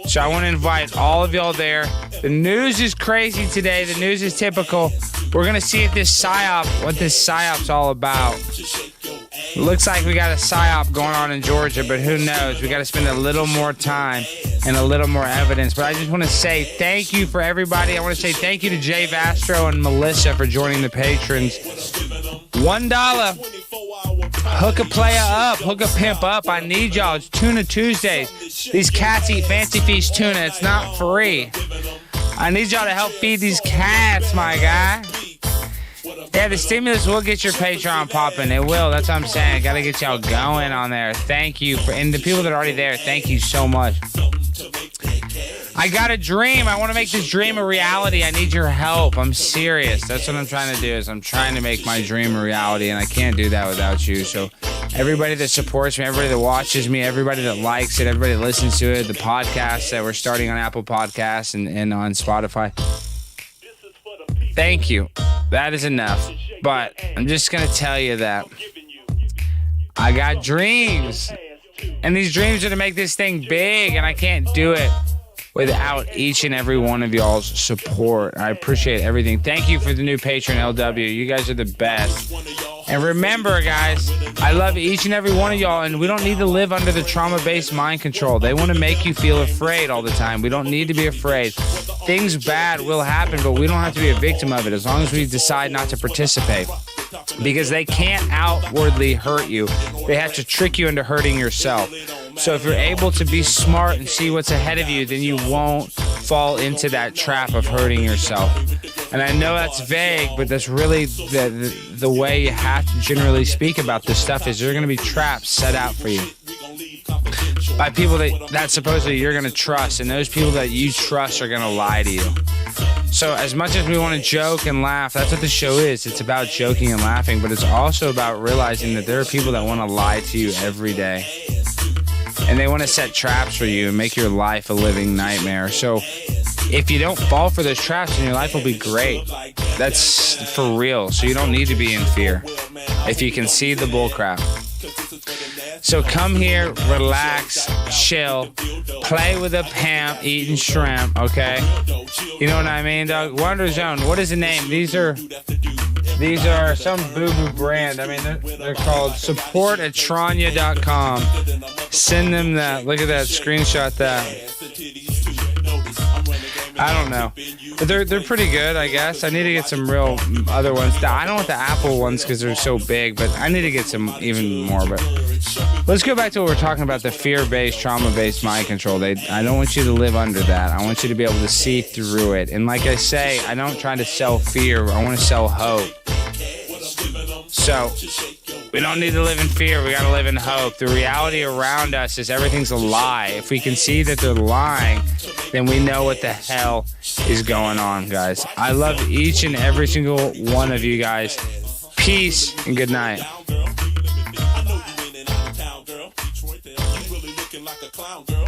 So I want to invite all of y'all there. The news is crazy today. The news is typical. We're going to see if this PSYOP, what this PSYOP's all about. Looks like we got a PSYOP going on in Georgia, but who knows? We got to spend a little more time and a little more evidence. But I just want to say thank you for everybody. I want to say thank you to Jay Vastro and Melissa for joining the patrons. $1. Hook a player up. Hook a pimp up. I need y'all. It's Tuna Tuesdays. These cats eat Fancy Feast tuna. It's not free. I need y'all to help feed these cats, my guy. Yeah, the stimulus will get your Patreon popping. It will. That's what I'm saying. Got to get y'all going on there. Thank you. And the people that are already there, thank you so much. I got a dream. I want to make this dream a reality. I need your help. I'm serious. That's what I'm trying to do. Is I'm trying to make my dream a reality, and I can't do that without you. So everybody that supports me, everybody that watches me, everybody that likes it, everybody that listens to it, the podcasts that we're starting on Apple Podcasts and on Spotify. Thank you. That is enough. But I'm just going to tell you that I got dreams. And these dreams are to make this thing big, and I can't do it without each and every one of y'all's support. I appreciate everything. Thank you for the new patron, LW. You guys are the best. And remember, guys, I love each and every one of y'all, and we don't need to live under the trauma-based mind control. They want to make you feel afraid all the time. We don't need to be afraid. Things bad will happen, but we don't have to be a victim of it as long as we decide not to participate. Because they can't outwardly hurt you. They have to trick you into hurting yourself. So if you're able to be smart and see what's ahead of you, then you won't fall into that trap of hurting yourself. And I know that's vague, but that's really the way you have to generally speak about this stuff is there are going to be traps set out for you by people that supposedly you're going to trust, and those people that you trust are going to lie to you. So as much as we want to joke and laugh, that's what the show is. It's about joking and laughing, but it's also about realizing that there are people that want to lie to you every day. And they want to set traps for you and make your life a living nightmare. So if you don't fall for those traps, then your life will be great. That's for real. So you don't need to be in fear if you can see the bullcrap. So come here, relax, chill, play with a pimp, eating shrimp, okay? You know what I mean, dog? Wonder Zone, what is the name? These are some boo-boo brand. I mean, they're called support@tranya.com. Send them that. Look at that. Screenshot that. I don't know. But they're pretty good, I guess. I need to get some real other ones. I don't want the Apple ones because they're so big, but I need to get some even more. But let's go back to what we're talking about, the fear-based, trauma-based mind control. I don't want you to live under that. I want you to be able to see through it. And like I say, I don't try to sell fear. I want to sell hope. So we don't need to live in fear. We got to live in hope. The reality around us is everything's a lie. If we can see that they're lying, then we know what the hell is going on, guys. I love each and every single one of you guys. Peace and good night. I know you ain't an out of town girl. Detroit, you really looking like a clown girl.